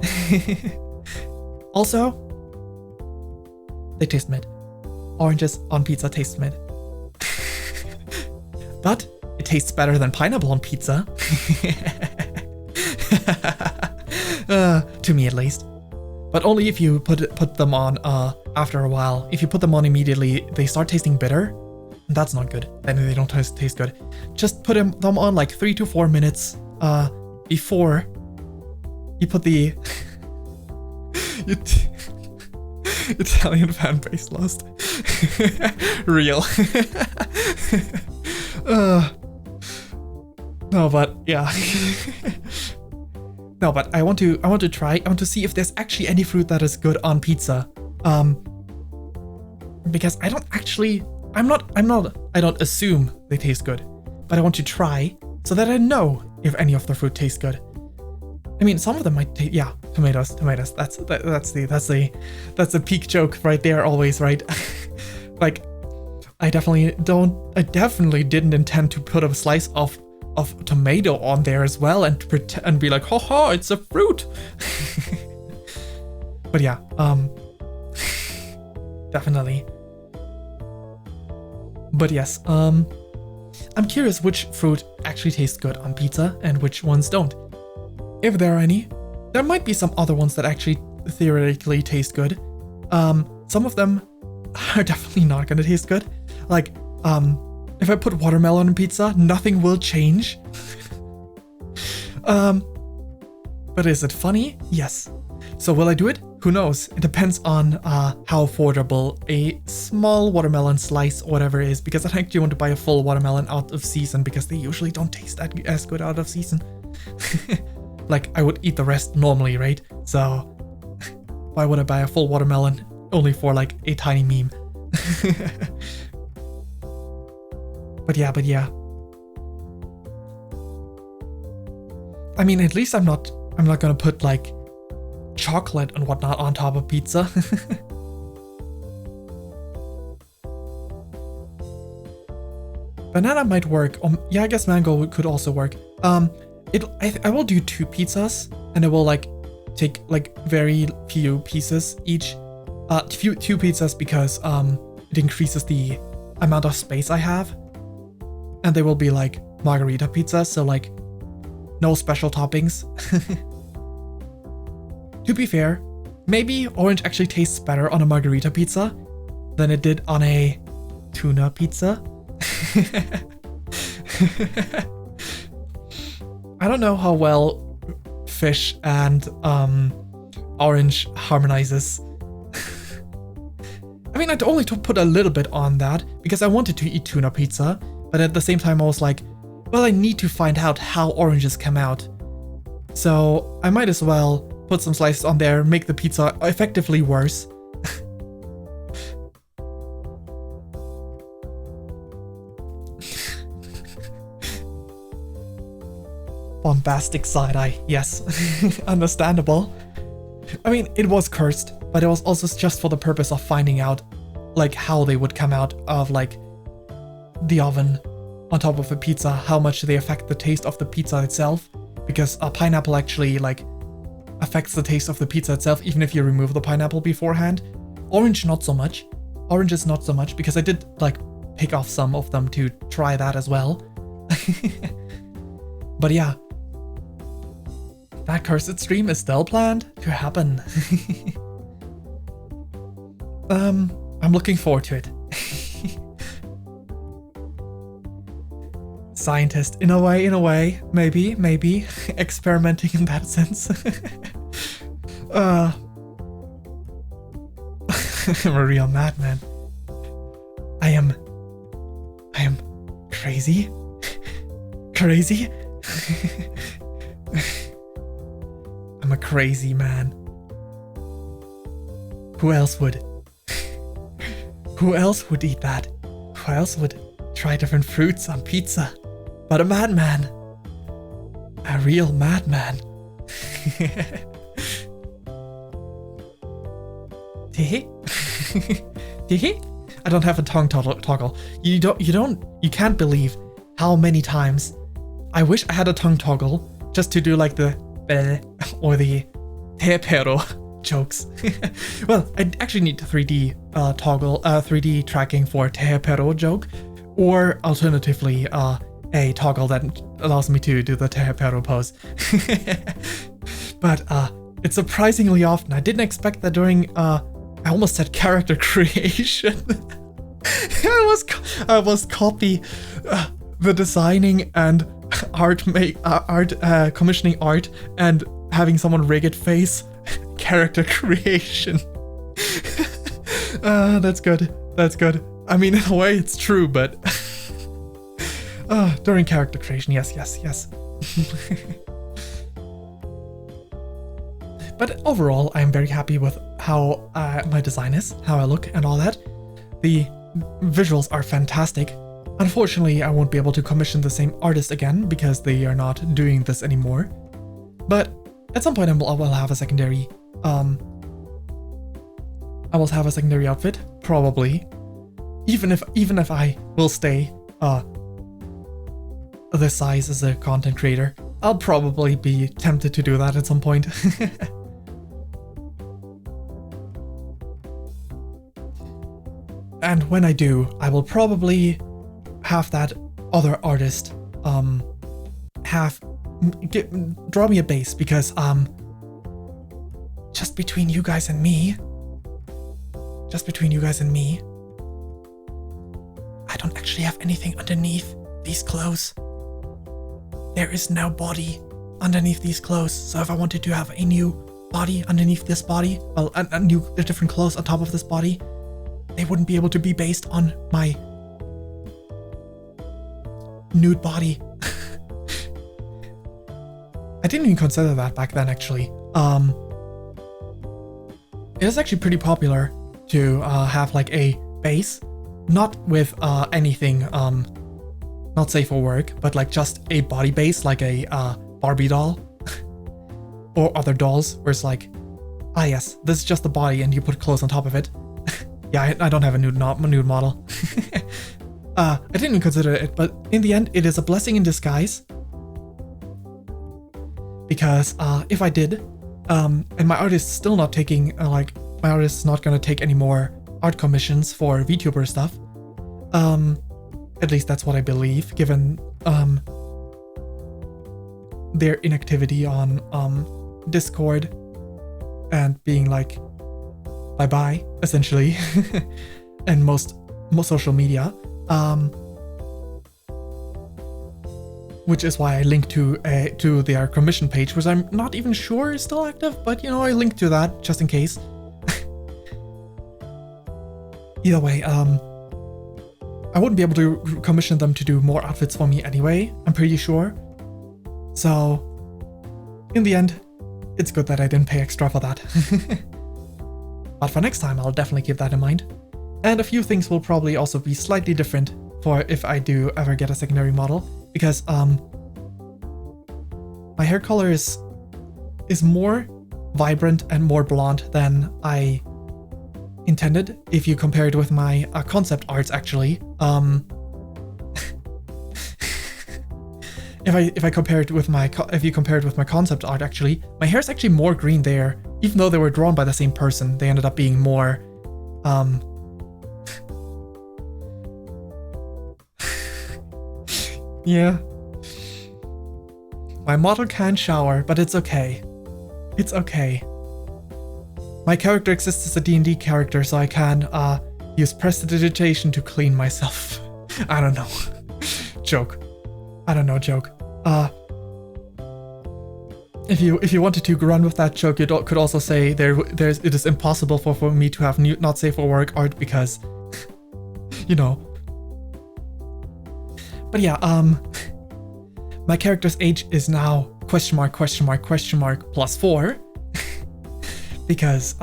Also, they taste mid. Oranges on pizza taste mid. But it tastes better than pineapple on pizza. To me at least. But only if you put them on after a while. If you put them on immediately, they start tasting bitter. That's not good. Then they don't taste good. Just put them on like 3 to 4 minutes before you put the Italian fan base lost. Real. No, but yeah. No, but I want to see if there's actually any fruit that is good on pizza. Because I don't assume they taste good, but I want to try so that I know if any of the fruit tastes good. I mean, some of them might taste, yeah, tomatoes. That's the peak joke right there always, right? Like, I definitely didn't intend to put a slice of of tomato on there as well and be like, haha, it's a fruit. But yeah, definitely. But yes, I'm curious which fruit actually tastes good on pizza and which ones don't. If there are any, there might be some other ones that actually theoretically taste good. Some of them are definitely not gonna taste good. Like, if I put watermelon on pizza, nothing will change. But is it funny? Yes. So will I do it? Who knows? It depends on how affordable a small watermelon slice or whatever is, because I actually want to buy a full watermelon out of season because they usually don't taste as good out of season. Like, I would eat the rest normally, right? So why would I buy a full watermelon only for like a tiny meme? But yeah. I mean, at least I'm not gonna put like chocolate and whatnot on top of pizza. Banana might work. Yeah, I guess mango could also work. I will do 2 pizzas, and I will like take like very few pieces each. 2 pizzas because it increases the amount of space I have, and they will be like margarita pizzas, so like no special toppings. To be fair, maybe orange actually tastes better on a margarita pizza than it did on a tuna pizza. I don't know how well fish and orange harmonizes. I mean, I'd only put a little bit on that because I wanted to eat tuna pizza, but at the same time I was like, well, I need to find out how oranges come out. So I might as well put some slices on there, make the pizza effectively worse. Bombastic side-eye, yes. Understandable. I mean, it was cursed, but it was also just for the purpose of finding out like how they would come out of like the oven on top of a pizza, how much they affect the taste of the pizza itself, because a pineapple actually like affects the taste of the pizza itself even if you remove the pineapple beforehand. Orange not so much. Orange is not so much because I did like pick off some of them to try that as well. But yeah, that cursed stream is still planned to happen. I'm looking forward to it. Scientist, in a way, maybe, experimenting in that sense. I'm a real madman. I am crazy. Crazy? I'm a crazy man. Who else would? Who else would eat that? Who else would try different fruits on pizza? But a madman. A real madman. Tehe? Tehe? I don't have a tongue toggle. You can't believe how many times I wish I had a tongue toggle just to do like the or the te pero jokes. Well, I actually need 3D toggle, 3D tracking for te pero joke, or alternatively a toggle that allows me to do the te pero pose. But it's surprisingly often. I didn't expect that during I almost said character creation. I was caught the designing and commissioning art and having someone rig it face character creation. That's good. I mean, in a way it's true, but during character creation, yes. But overall, I'm very happy with how my design is, how I look and all that. The visuals are fantastic. Unfortunately, I won't be able to commission the same artist again because they are not doing this anymore. But at some point I will have a secondary outfit, probably. Even if I will stay this size as a content creator. I'll probably be tempted to do that at some point. And when I do, I will probably have that other artist draw me a base, because just between you guys and me, I don't actually have anything underneath these clothes. There is no body underneath these clothes. So if I wanted to have a new body underneath this body, well, a different clothes on top of this body, they wouldn't be able to be based on my nude body. I didn't even consider that back then, actually. It is actually pretty popular to have like a base, not with anything not safe for work, but like just a body base, like a Barbie doll or other dolls, where it's like, ah yes, this is just the body and you put clothes on top of it. Yeah, I don't have a nude model. I didn't even consider it, but in the end, it is a blessing in disguise. Because if I did, and my artist is still not taking, my artist is not going to take any more art commissions for VTuber stuff. At least that's what I believe, given their inactivity on Discord and being like, bye-bye, essentially, and most social media. Which is why I linked to their commission page, which I'm not even sure is still active, but you know, I linked to that just in case. Either way, I wouldn't be able to commission them to do more outfits for me anyway, I'm pretty sure. So, in the end, it's good that I didn't pay extra for that. But for next time, I'll definitely keep that in mind. And a few things will probably also be slightly different for if I do ever get a secondary model, because my hair color is more vibrant and more blonde than I intended. If you compare it with my concept arts, actually, if you compare it with my concept art, actually, my hair is actually more green there. Even though they were drawn by the same person, they ended up being more yeah. My model can't shower, but it's okay. It's okay. My character exists as a D&D character, so I can use prestidigitation to clean myself. I don't know. Joke. I don't know, joke. If you wanted to run with that joke, you could also say it is impossible for me to have not safe for work art because, you know. But yeah, my character's age is now !+4 because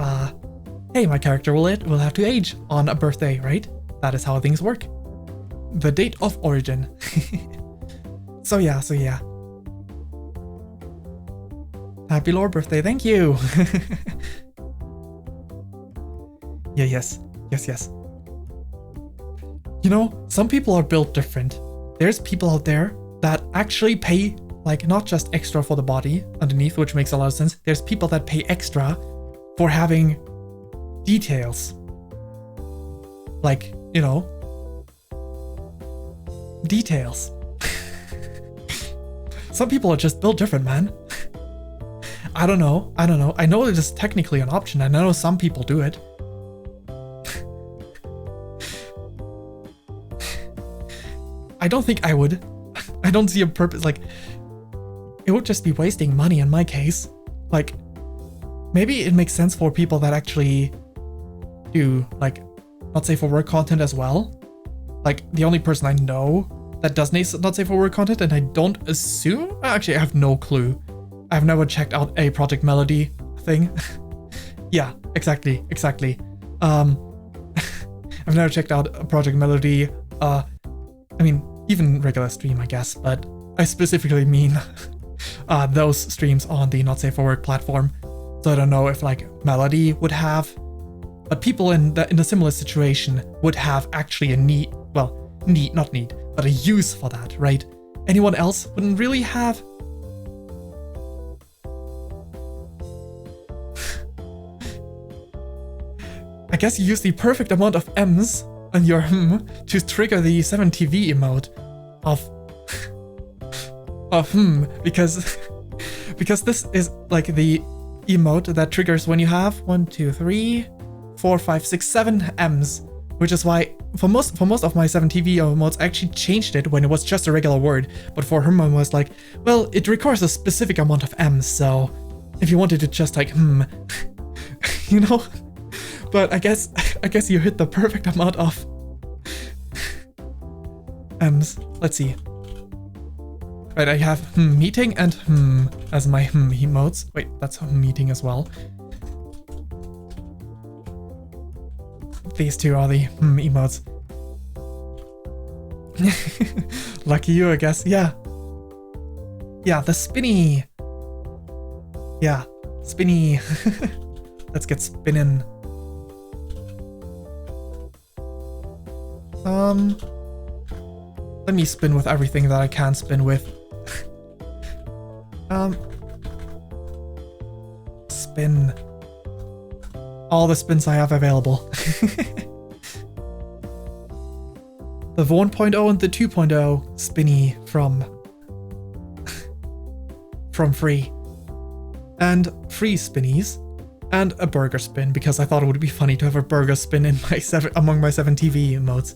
hey, my character will have to age on a birthday, right? That is how things work. The date of origin. So yeah. Happy lore birthday, thank you. Yeah, yes. You know, some people are built different. There's people out there that actually pay, like, not just extra for the body underneath, which makes a lot of sense. There's people that pay extra for having details. Like, you know, details. Some people are just built different, man. I don't know. I know it is technically an option. I know some people do it. I don't think I would. I don't see a purpose. Like, it would just be wasting money in my case. Like, maybe it makes sense for people that actually do, like, not safe for work content as well. Like, the only person I know that does not safe for work content, and I don't assume, actually I have no clue. I've never checked out a Project Melody thing. Yeah, exactly. I've never checked out a Project Melody, I mean, even regular stream, I guess, but I specifically mean those streams on the Not Safe for Work platform. So I don't know if like Melody would have, but people in a similar situation would have actually a use for that, right? anyone else wouldn't really have. I guess you use the perfect amount of M's on your to trigger the 7TV emote of because this is like the emote that triggers when you have 1, 2, 3, 4, 5, 6, 7 M's, which is why for most of my 7TV emotes I actually changed it when it was just a regular word, but for her mom was like, well, it requires a specific amount of M's, so if you wanted to just like you know. But I guess you hit the perfect amount of M's. Let's see. Right, I have meeting and as my emotes. Wait, that's meeting as well. These two are the emotes. Lucky you, I guess. Yeah. Yeah, the spinny. Yeah, spinny. Let's get spinning. Let me spin with everything that I can spin with. Spin. All the spins I have available. The 1.0 and the 2.0 spinny from free. And free spinnies. And a burger spin, because I thought it would be funny to have a burger spin in my among my 7TV emotes.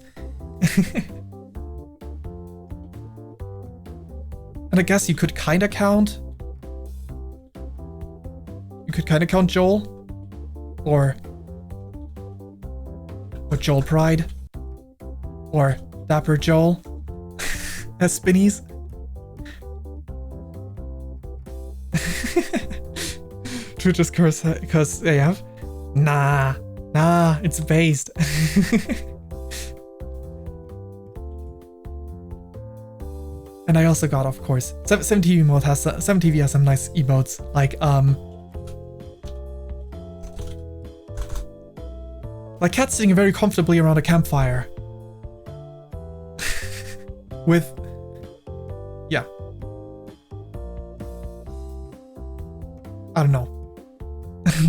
And I guess you could kinda count. You could kinda count Joel. Or Joel Pride. Or Dapper Joel. As spinnies. Just because they have. Nah, it's based. And I also got, of course, 7TV mode has 7TV has some nice emotes like cats sitting very comfortably around a campfire. With yeah. I don't know.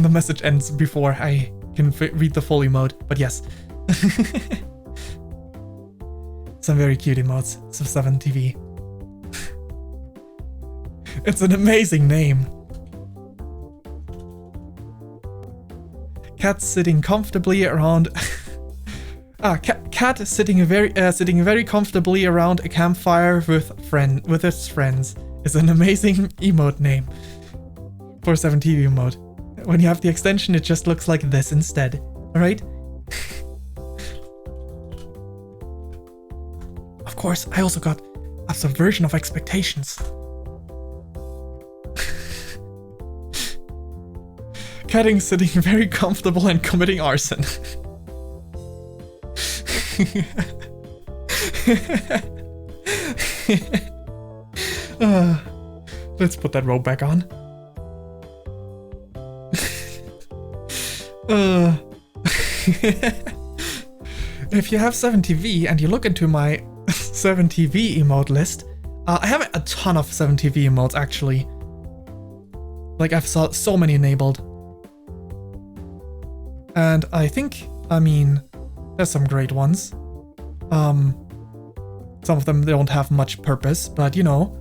The message ends before I can read the full emote, but yes. Some very cute emotes, some 7TV. It's an amazing name. Cat sitting comfortably around. Cat sitting very comfortably around a campfire with its friends is an amazing emote name for 7TV mode. When you have the extension, it just looks like this instead. Alright? Of course, I also got a subversion of expectations. Catting sitting very comfortable and committing arson. Let's put that robe back on. If you have 7TV and you look into my 7TV emote list, I have a ton of 7TV emotes actually. Like I've saw so many enabled. And I mean, there's some great ones. Some of them don't have much purpose, but you know,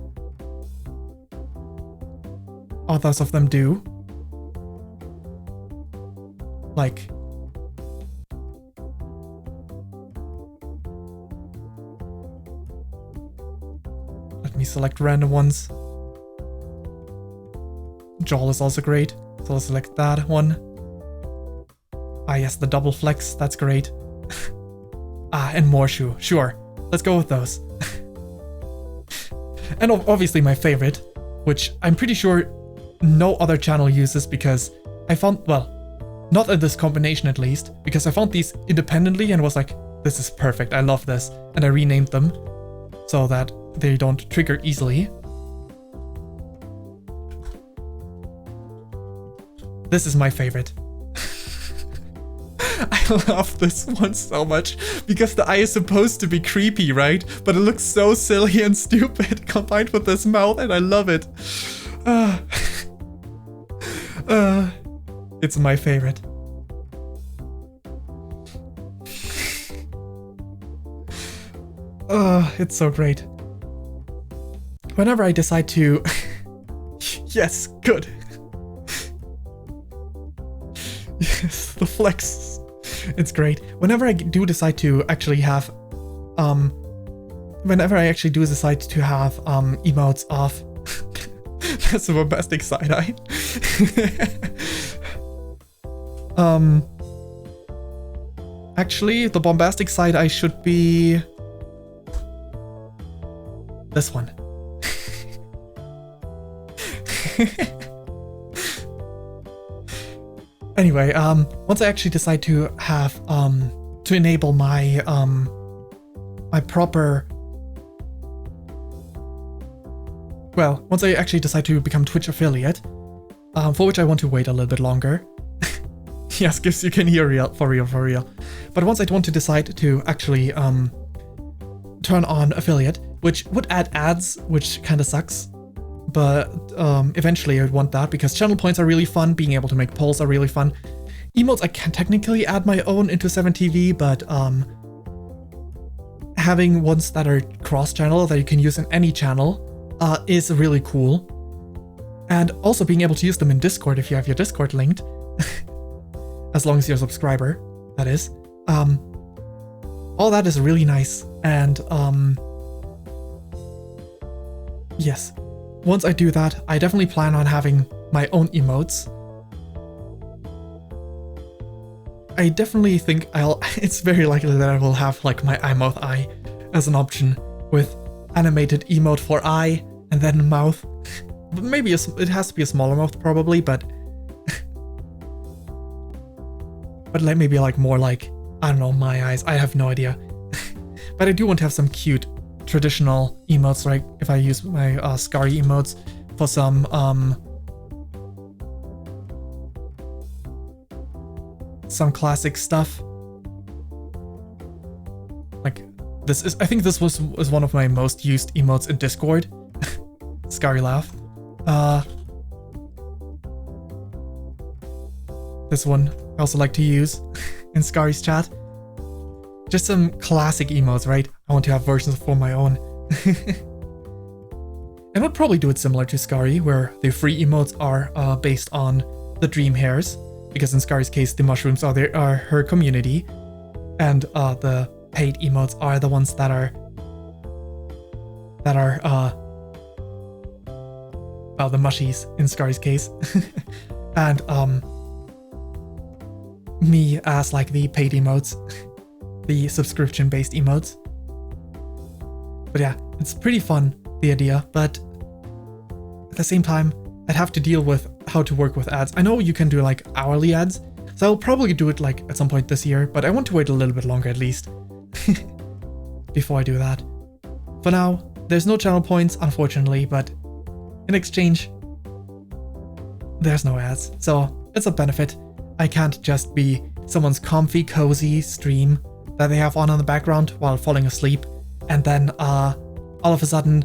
others of them do. Like, let me select random ones. Joel is also great, so I'll select that one. Ah yes, the double flex, that's great. And Morshu, sure, let's go with those. And obviously my favorite, which I'm pretty sure no other channel uses because I found, well, not in this combination at least, because I found these independently and was like, this is perfect, I love this, and I renamed them so that they don't trigger easily. This is my favorite. I love this one so much because the eye is supposed to be creepy, right? But it looks so silly and stupid combined with this mouth, and I love it. It's my favorite. It's so great. Whenever I decide to... Yes, good. Yes, the flex. It's great. Whenever I do decide to actually have... Whenever I actually do decide to have emotes off... That's a bombastic side-eye. Actually, the bombastic side-eye should be... this one. Anyway, once I actually decide to have, to enable my, my proper... Well, once I actually decide to become Twitch affiliate, for which I want to wait a little bit longer. Yes, Gifts, you can hear for real. But once I want to decide to actually, turn on affiliate, which would add ads, which kind of sucks. But eventually I would want that because channel points are really fun, being able to make polls are really fun. Emotes, I can technically add my own into 7TV, but having ones that are cross-channel that you can use in any channel is really cool. And also being able to use them in Discord if you have your Discord linked, as long as you're a subscriber, that is. All that is really nice, and yes. Once I do that, I definitely plan on having my own emotes. I definitely think it's very likely that I will have like my iMouth eye as an option with animated emote for eye and then mouth. But maybe it has to be a smaller mouth probably, but like maybe like more like, I don't know, my eyes. I have no idea. But I do want to have some cute traditional emotes, right? If I use my Scary emotes for some classic stuff. Like this is, I think this was one of my most used emotes in Discord. Scary laugh. This one I also like to use in Scary's chat. Just some classic emotes, right? I want to have versions for my own. And I'd probably do it similar to Scary, where the free emotes are based on the Dreamhares, because in Scary's case, the mushrooms are her community, and the paid emotes are the ones that are well, the mushies in Scary's case, and me as like the paid emotes. The subscription-based emotes. But yeah, it's pretty fun, the idea, but at the same time, I'd have to deal with how to work with ads. I know you can do like hourly ads, so I'll probably do it like at some point this year, but I want to wait a little bit longer at least before I do that. For now, there's no channel points, unfortunately, but in exchange, there's no ads, so it's a benefit. I can't just be someone's comfy, cozy stream that they have on in the background while falling asleep, and then all of a sudden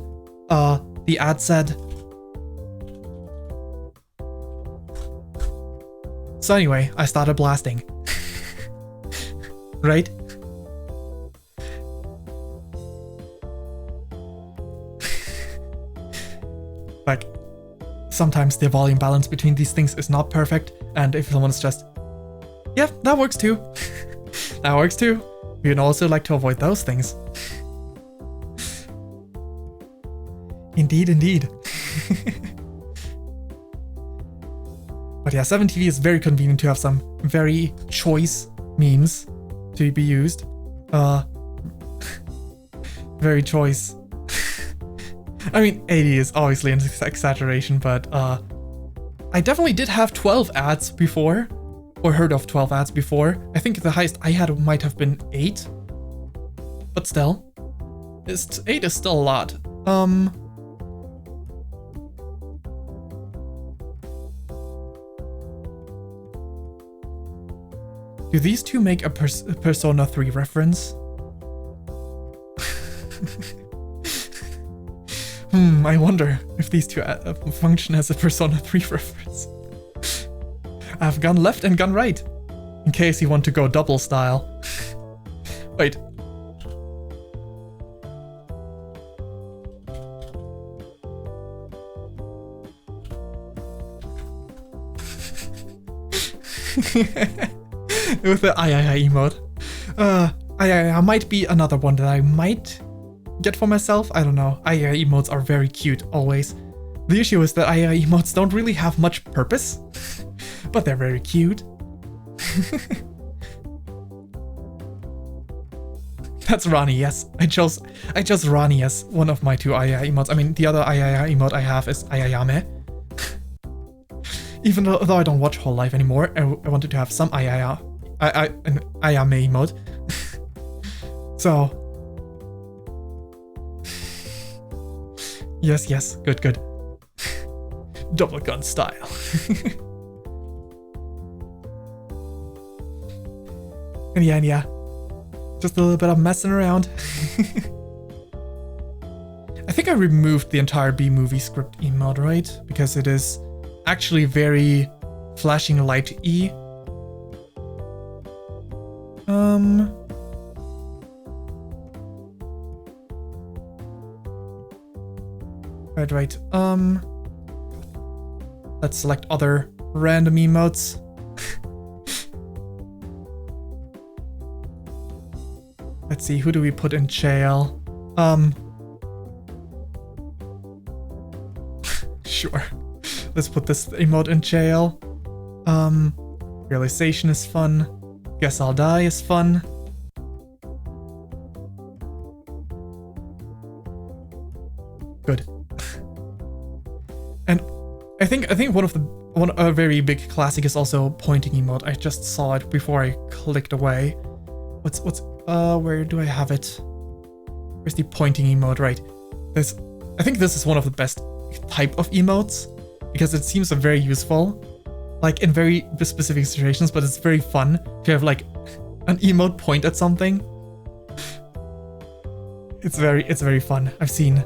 the ad said. So anyway, I started blasting. Right? Like, sometimes the volume balance between these things is not perfect, and if someone's just, yeah, that works too. That works too. You can also like to avoid those things. Indeed, indeed. But yeah, 7TV is very convenient to have some very choice memes to be used. Very choice. I mean, 80 is obviously an exaggeration, but I definitely did have 12 ads before. Or heard of 12 ads before. I think the highest I had might have been 8. But still. 8 is still a lot. Do these two make a Persona 3 reference? I wonder if these two function as a Persona 3 reference. I've gone left and gone right, in case you want to go double style. Wait. With the I emote. I might be another one that I might get for myself. I don't know. I emotes are very cute always. The issue is that I emotes don't really have much purpose, but they're very cute. That's Ronnie, yes. I chose Ronnie as one of my two Aya emotes. I mean, the other Aya emote I have is Ayayame. Even though I don't watch Whole Life anymore, I wanted to have some an Ayame emote. So, yes, good. Double gun style. And yeah, just a little bit of messing around. I think I removed the entire B-movie script emote, right? Because it is actually very flashing light-y. Right. Let's select other random emotes. Let's see, who do we put in jail? Sure. Let's put this emote in jail. Realization is fun. Guess I'll die is fun. Good. And I think a very big classic is also pointing emote. I just saw it before I clicked away. Where do I have it? Where's the pointing emote? Right. I think this is one of the best type of emotes because it seems very useful, like in very specific situations, but it's very fun to have like an emote point at something. It's very fun. I've seen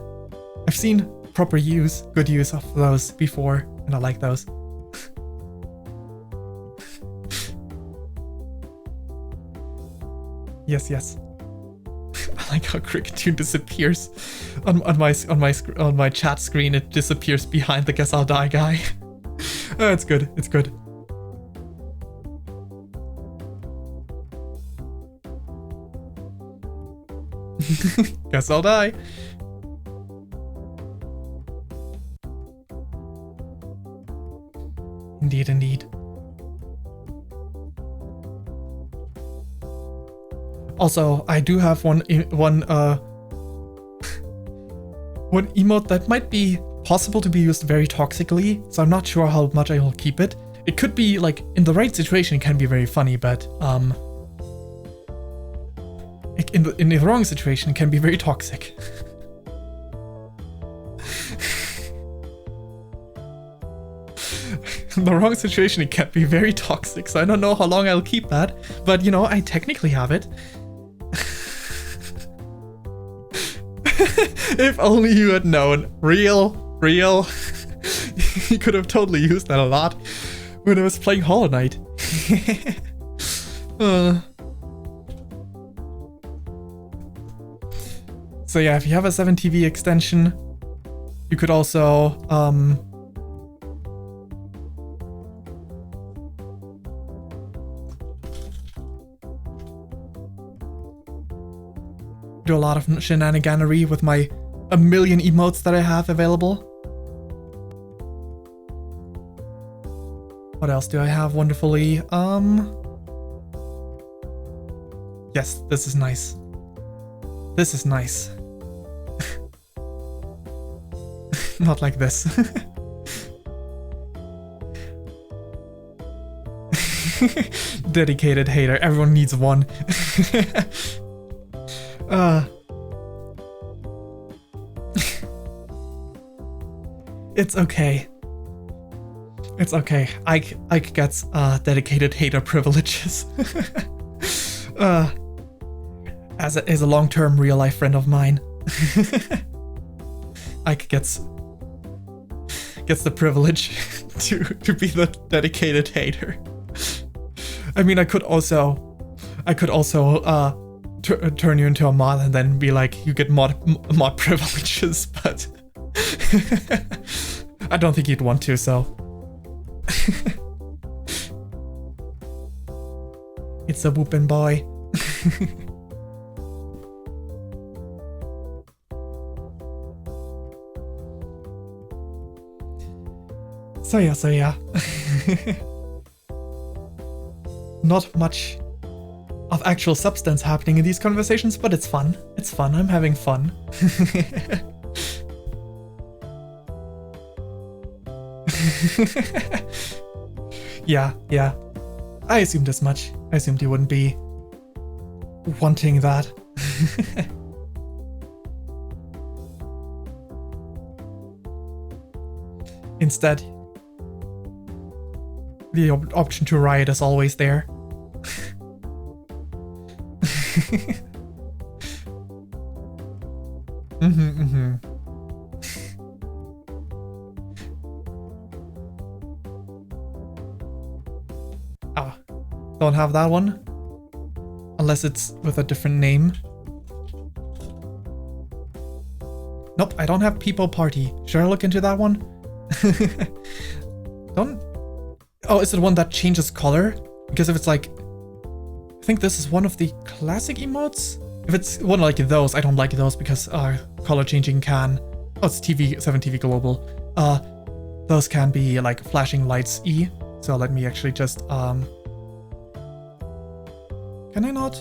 proper good use of those before, and I like those. Yes. I like how Cricketune disappears on my chat screen. It disappears behind the Guess I'll Die guy. Oh, it's good. Guess I'll die. Indeed. Also, I do have one emote that might be possible to be used very toxically, so I'm not sure how much I will keep it. It could be like in the right situation, it can be very funny, but in the wrong situation, it can be very toxic. In the wrong situation, it can be very toxic, so I don't know how long I'll keep that, but you know, I technically have it. If only you had known. Real. You could have totally used that a lot when I was playing Hollow Knight. So yeah, if you have a 7TV extension, you could also do a lot of shenaniganery with my 1 million emotes that I have available. What else do I have wonderfully? Yes, this is nice. Not like this. Dedicated hater. Everyone needs one. It's okay. It's okay. Ike gets dedicated hater privileges. As a long-term real-life friend of mine. Ike gets the privilege to be the dedicated hater. I mean, I could also turn you into a mod and then be like, you get mod privileges, but I don't think you'd want to, so. It's a whoopin' boy. So yeah. Not much of actual substance happening in these conversations, but it's fun. It's fun. I'm having fun. Yeah. I assumed as much. I assumed you wouldn't be wanting that. Instead, the option to riot is always there. Ah, don't have that one. Unless it's with a different name. Nope, I don't have People Party. Should I look into that one? Oh, is it one that changes color? Because if it's like, I think this is one of the classic emotes. If it's one like those, I don't like those because color changing can. Oh, it's 7TV Global. Those can be like flashing lights E. So let me actually just can I not?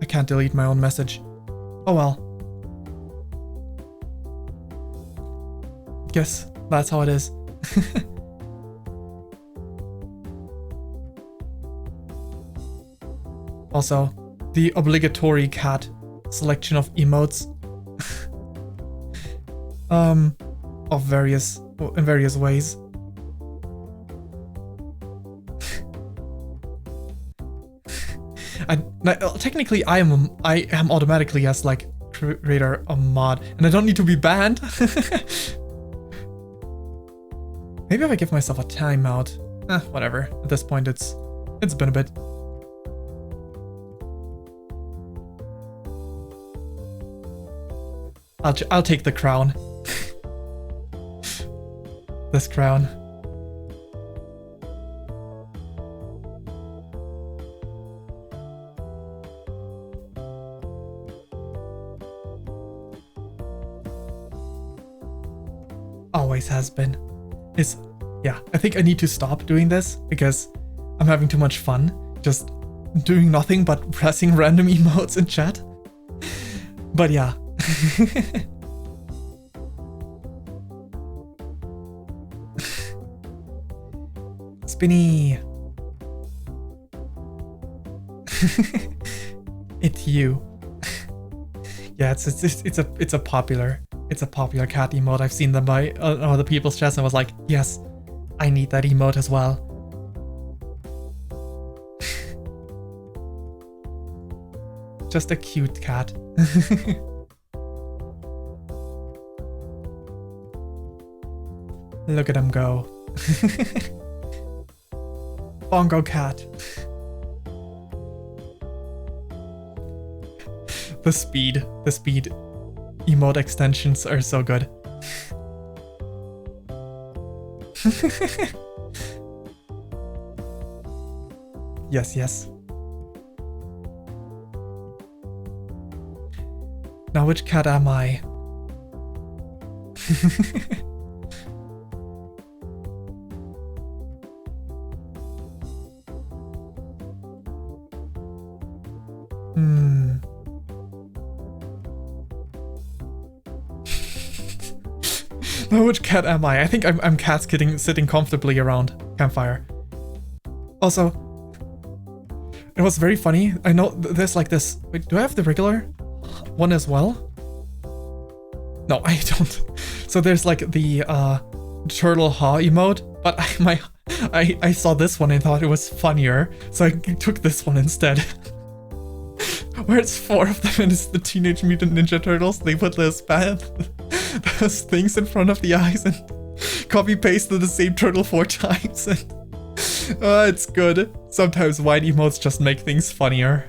I can't delete my own message. Oh well. Guess that's how it is. Also, the obligatory cat selection of emotes in various ways. Technically, I am automatically as like creator a mod, and I don't need to be banned. Maybe if I give myself a timeout. Whatever. At this point, it's been a bit. I'll take the crown. This crown. Always has been. Yeah, I think I need to stop doing this because I'm having too much fun just doing nothing but pressing random emotes in chat. But yeah. Spinny. It's you. Yeah, it's a popular cat emote. I've seen them by other people's chats and I was like, yes, I need that emote as well. Just a cute cat. Look at him go. Bongo cat. The speed emote extensions are so good. Yes. Now which cat am I? Now which cat am I? I think I'm cat sitting comfortably around campfire. Also, it was very funny. I know there's like this. Wait, do I have the regular one as well? No, I don't. So there's like the turtle ha emote, but I saw this one and thought it was funnier, so I took this one instead. Where it's 4 of them and it's the Teenage Mutant Ninja Turtles. They put those things in front of the eyes and copy pasted the same turtle 4 times. And it's good. Sometimes white emotes just make things funnier.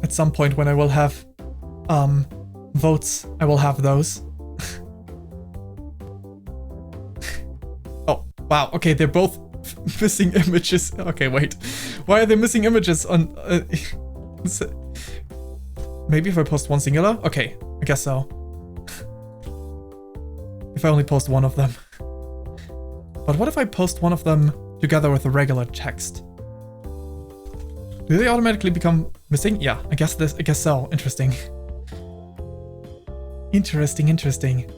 At some point when I will have votes, I will have those. Oh, wow. Okay, they're both missing images. Okay, wait. Why are they missing images on... maybe if I post one singular? Okay, I guess so. If I only post one of them. But what if I post one of them together with the regular text? Do they automatically become missing? Yeah, I guess so. Interesting. Interesting.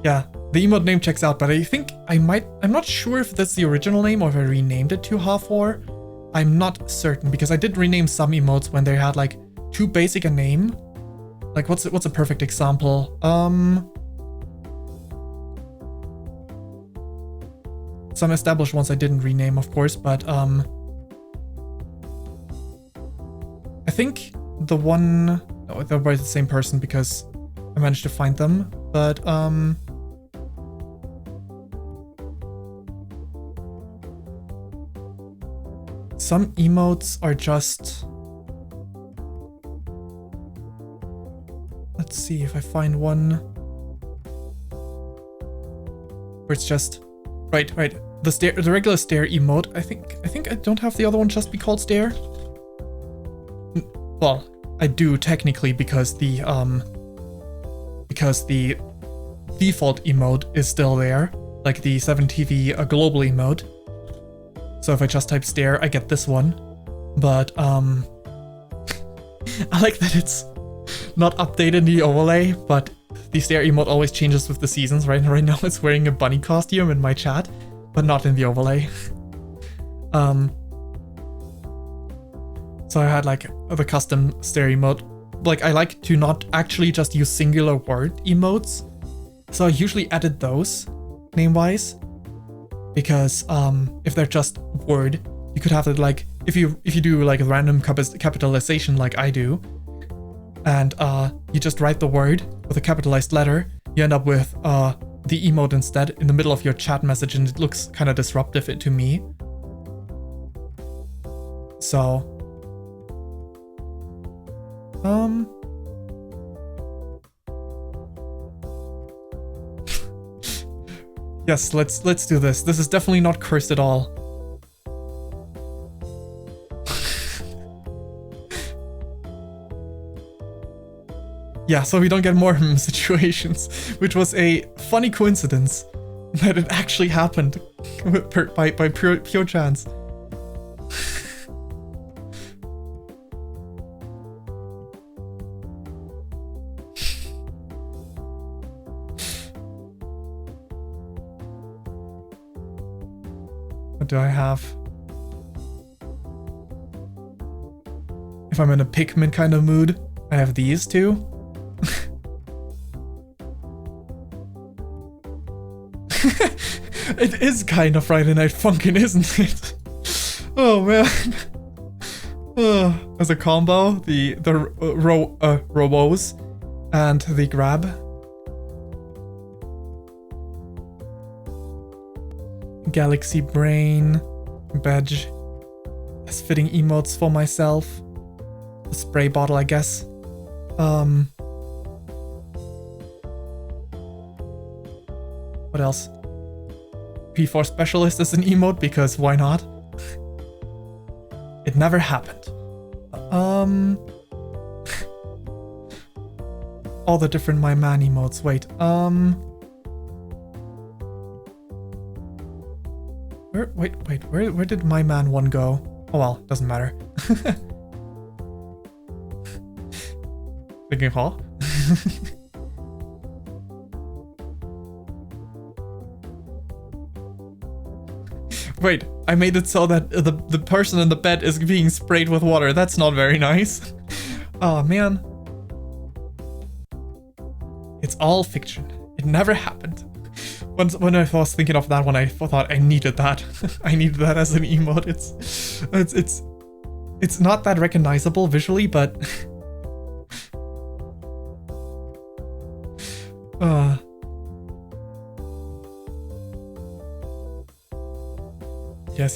Yeah, the emote name checks out, but I think I'm not sure if that's the original name or if I renamed it to Ha4. I'm not certain because I did rename some emotes when they had like too basic a name. Like what's a perfect example? Some established ones I didn't rename, of course, but I think the one... Oh, they're by the same person because I managed to find them, but some emotes are just... Let's see if I find one where it's just... Right. The regular stare emote. I think I don't have the other one just be called stare. Well, I do technically because the default emote is still there, like the 7TV global emote. So if I just type stare, I get this one. But I like that it's not updated in the overlay, but the stare emote always changes with the seasons. Right now it's wearing a bunny costume in my chat, but not in the overlay. So I had like the custom stare emote. Like I like to not actually just use singular word emotes. So I usually edit those name-wise. Because if they're just word, you could have it like if you do like a random capitalization like I do, and you just write the word with a capitalized letter, you end up with the emote instead in the middle of your chat message, and it looks kind of disruptive to me. So yes, let's do this. This is definitely not cursed at all. Yeah, so we don't get more situations, which was a funny coincidence that it actually happened by pure chance. What do I have? If I'm in a Pikmin kind of mood, I have these two. It is kind of Friday Night Funkin', isn't it? Oh man. As a combo, the robos and the grab. Galaxy Brain, badge, as fitting emotes for myself. A spray bottle, I guess. What else? P4 Specialist is an emote because why not? It never happened. All the different My Man emotes. Wait, Where did my man one go? Oh well, doesn't matter. Thinking huh? Wait, I made it so that the person in the bed is being sprayed with water. That's not very nice. Oh man. It's all fiction. It never happened. When I was thinking of that one, I thought I needed that. I needed that as an emote. It's not that recognizable visually, but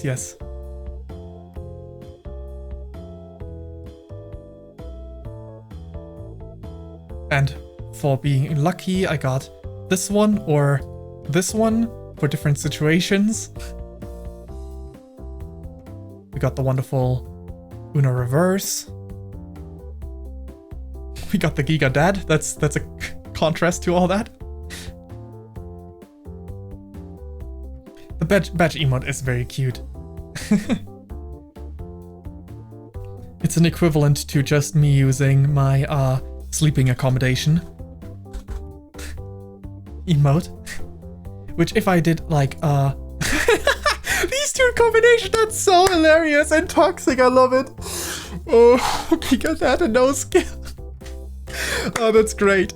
yes. And for being lucky, I got this one or this one for different situations. We got the wonderful Uno reverse. We got the Giga Dad. That's a contrast to all that. The badge emote is very cute. It's an equivalent to just me using my sleeping accommodation emote. Which if I did like these two in combination, that's so hilarious and toxic, I love it. Oh, Giga Dad and no skill. Oh, that's great.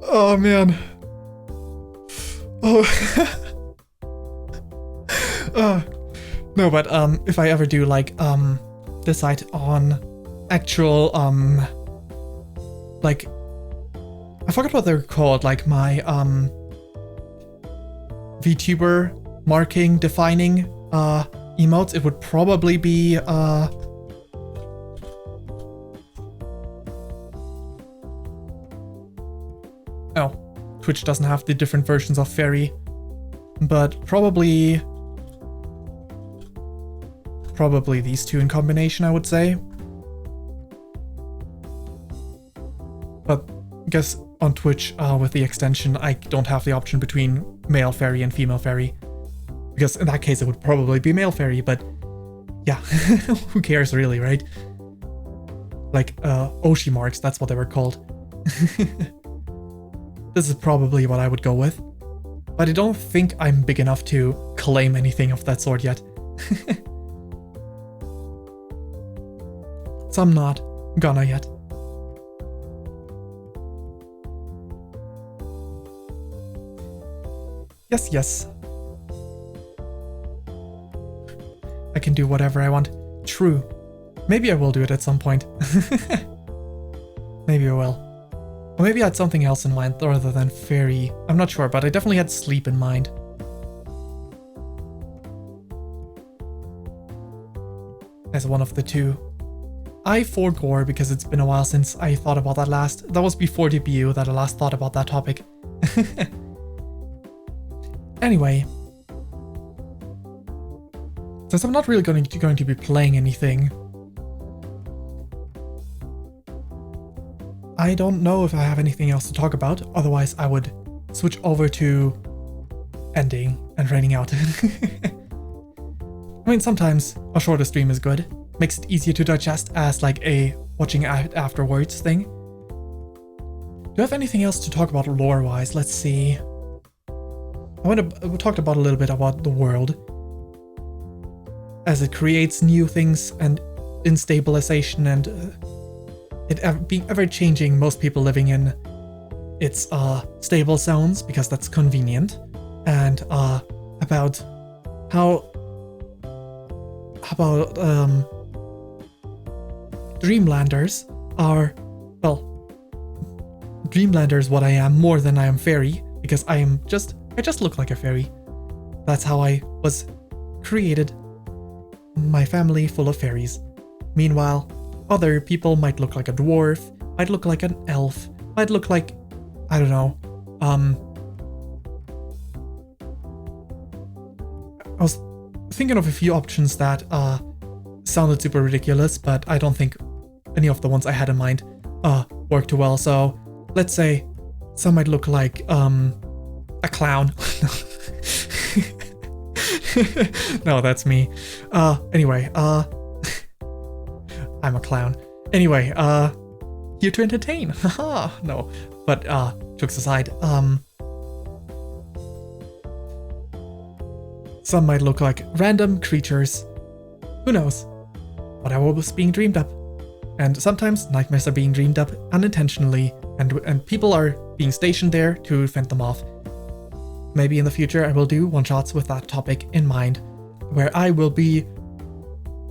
Oh man. Oh. No, but if I ever do like decide on actual like I forgot what they're called, like my VTuber marking defining emotes, it would probably be oh, Twitch doesn't have the different versions of fairy, but probably these two in combination, I would say. But I guess on Twitch with the extension, I don't have the option between male fairy and female fairy, because in that case it would probably be male fairy, but yeah, who cares really, right? Like Oshi marks, that's what they were called. This is probably what I would go with, but I don't think I'm big enough to claim anything of that sort yet. So I'm not gonna yet. Yes. I can do whatever I want. True. Maybe I will do it at some point. Maybe I will. Or maybe I had something else in mind rather than fairy. I'm not sure, but I definitely had sleep in mind. As one of the two. I forgore because it's been a while since I thought about that last. That was before DBU that I last thought about that topic. Anyway, since I'm not really going to be playing anything, I don't know if I have anything else to talk about. Otherwise, I would switch over to ending and raining out. I mean, sometimes a shorter stream is good. Makes it easier to digest as like a watching afterwards thing. Do I have anything else to talk about lore-wise? Let's see. We talked about a little bit about the world as it creates new things and instabilization and it being ever-changing, most people living in its stable zones because that's convenient, and about Dreamlanders are, well, Dreamlanders what I am more than I am fairy, because I just look like a fairy. That's how I was created. My family full of fairies. Meanwhile, other people might look like a dwarf, might look like an elf, might look like, I don't know, I was thinking of a few options that sounded super ridiculous, but I don't think any of the ones I had in mind worked too well. So let's say some might look like a clown. No, that's me. Anyway, I'm a clown. Anyway, here to entertain. Haha, no. But, jokes aside, some might look like random creatures. Who knows? Whatever was being dreamed up. And sometimes nightmares are being dreamed up unintentionally, and people are being stationed there to fend them off. Maybe in the future I will do one-shots with that topic in mind, where I will be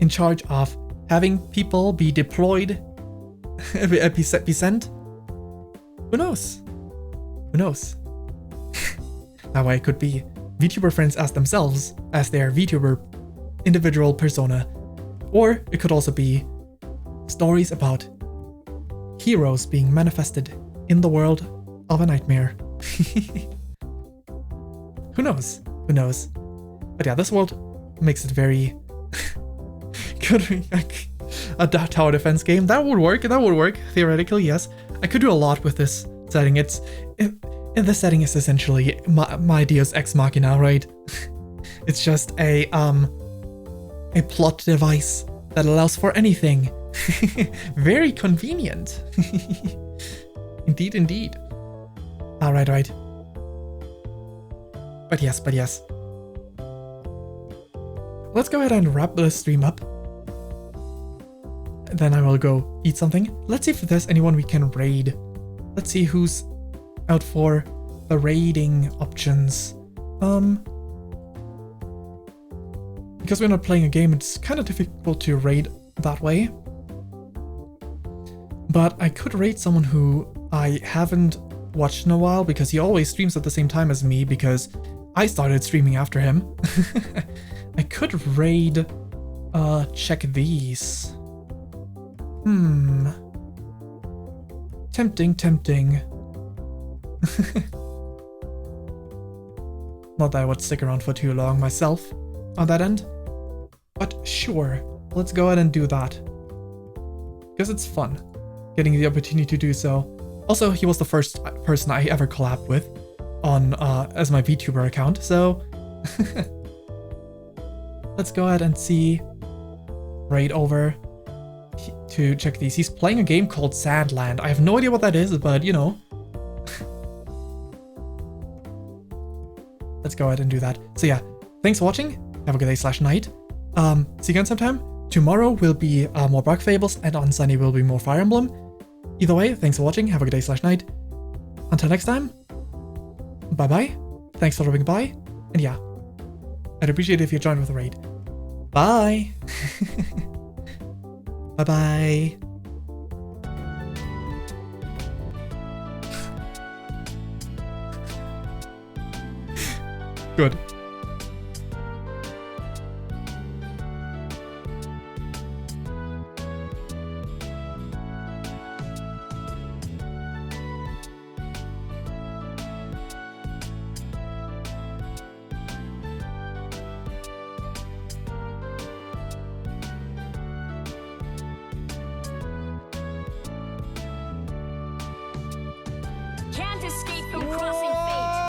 in charge of having people be deployed, be sent. Who knows? Who knows? That way it could be VTuber friends as themselves, as their VTuber individual persona. Or it could also be stories about heroes being manifested in the world of a nightmare. Who knows? Who knows? But yeah, this world makes it very good. A tower defense game. That would work. That would work. Theoretically, yes. I could do a lot with this setting. It's in this setting is essentially my Deus Ex Machina, right? It's just a plot device that allows for anything. Very convenient. Indeed, indeed. Alright, right. But yes. Let's go ahead and wrap the stream up. Then I will go eat something. Let's see if there's anyone we can raid. Let's see who's out for the raiding options. Because we're not playing a game, it's kind of difficult to raid that way. But I could raid someone who I haven't watched in a while, because he always streams at the same time as me, because I started streaming after him. I could raid, check these. Tempting. Not that I would stick around for too long myself on that end. But sure, let's go ahead and do that. Because it's fun, getting the opportunity to do so. Also, he was the first person I ever collabed with on as my VTuber account, so let's go ahead and see. Raid over to check these. He's playing a game called Sandland. I have no idea what that is, but you know. Let's go ahead and do that. So yeah, thanks for watching. Have a good day/night. See you again sometime. Tomorrow will be more Bug Fables, and on Sunday will be more Fire Emblem. Either way, thanks for watching. Have a good day/night. Until next time, bye-bye. Thanks for dropping by. And yeah, I'd appreciate it if you joined with a raid. Bye. Bye-bye. Good.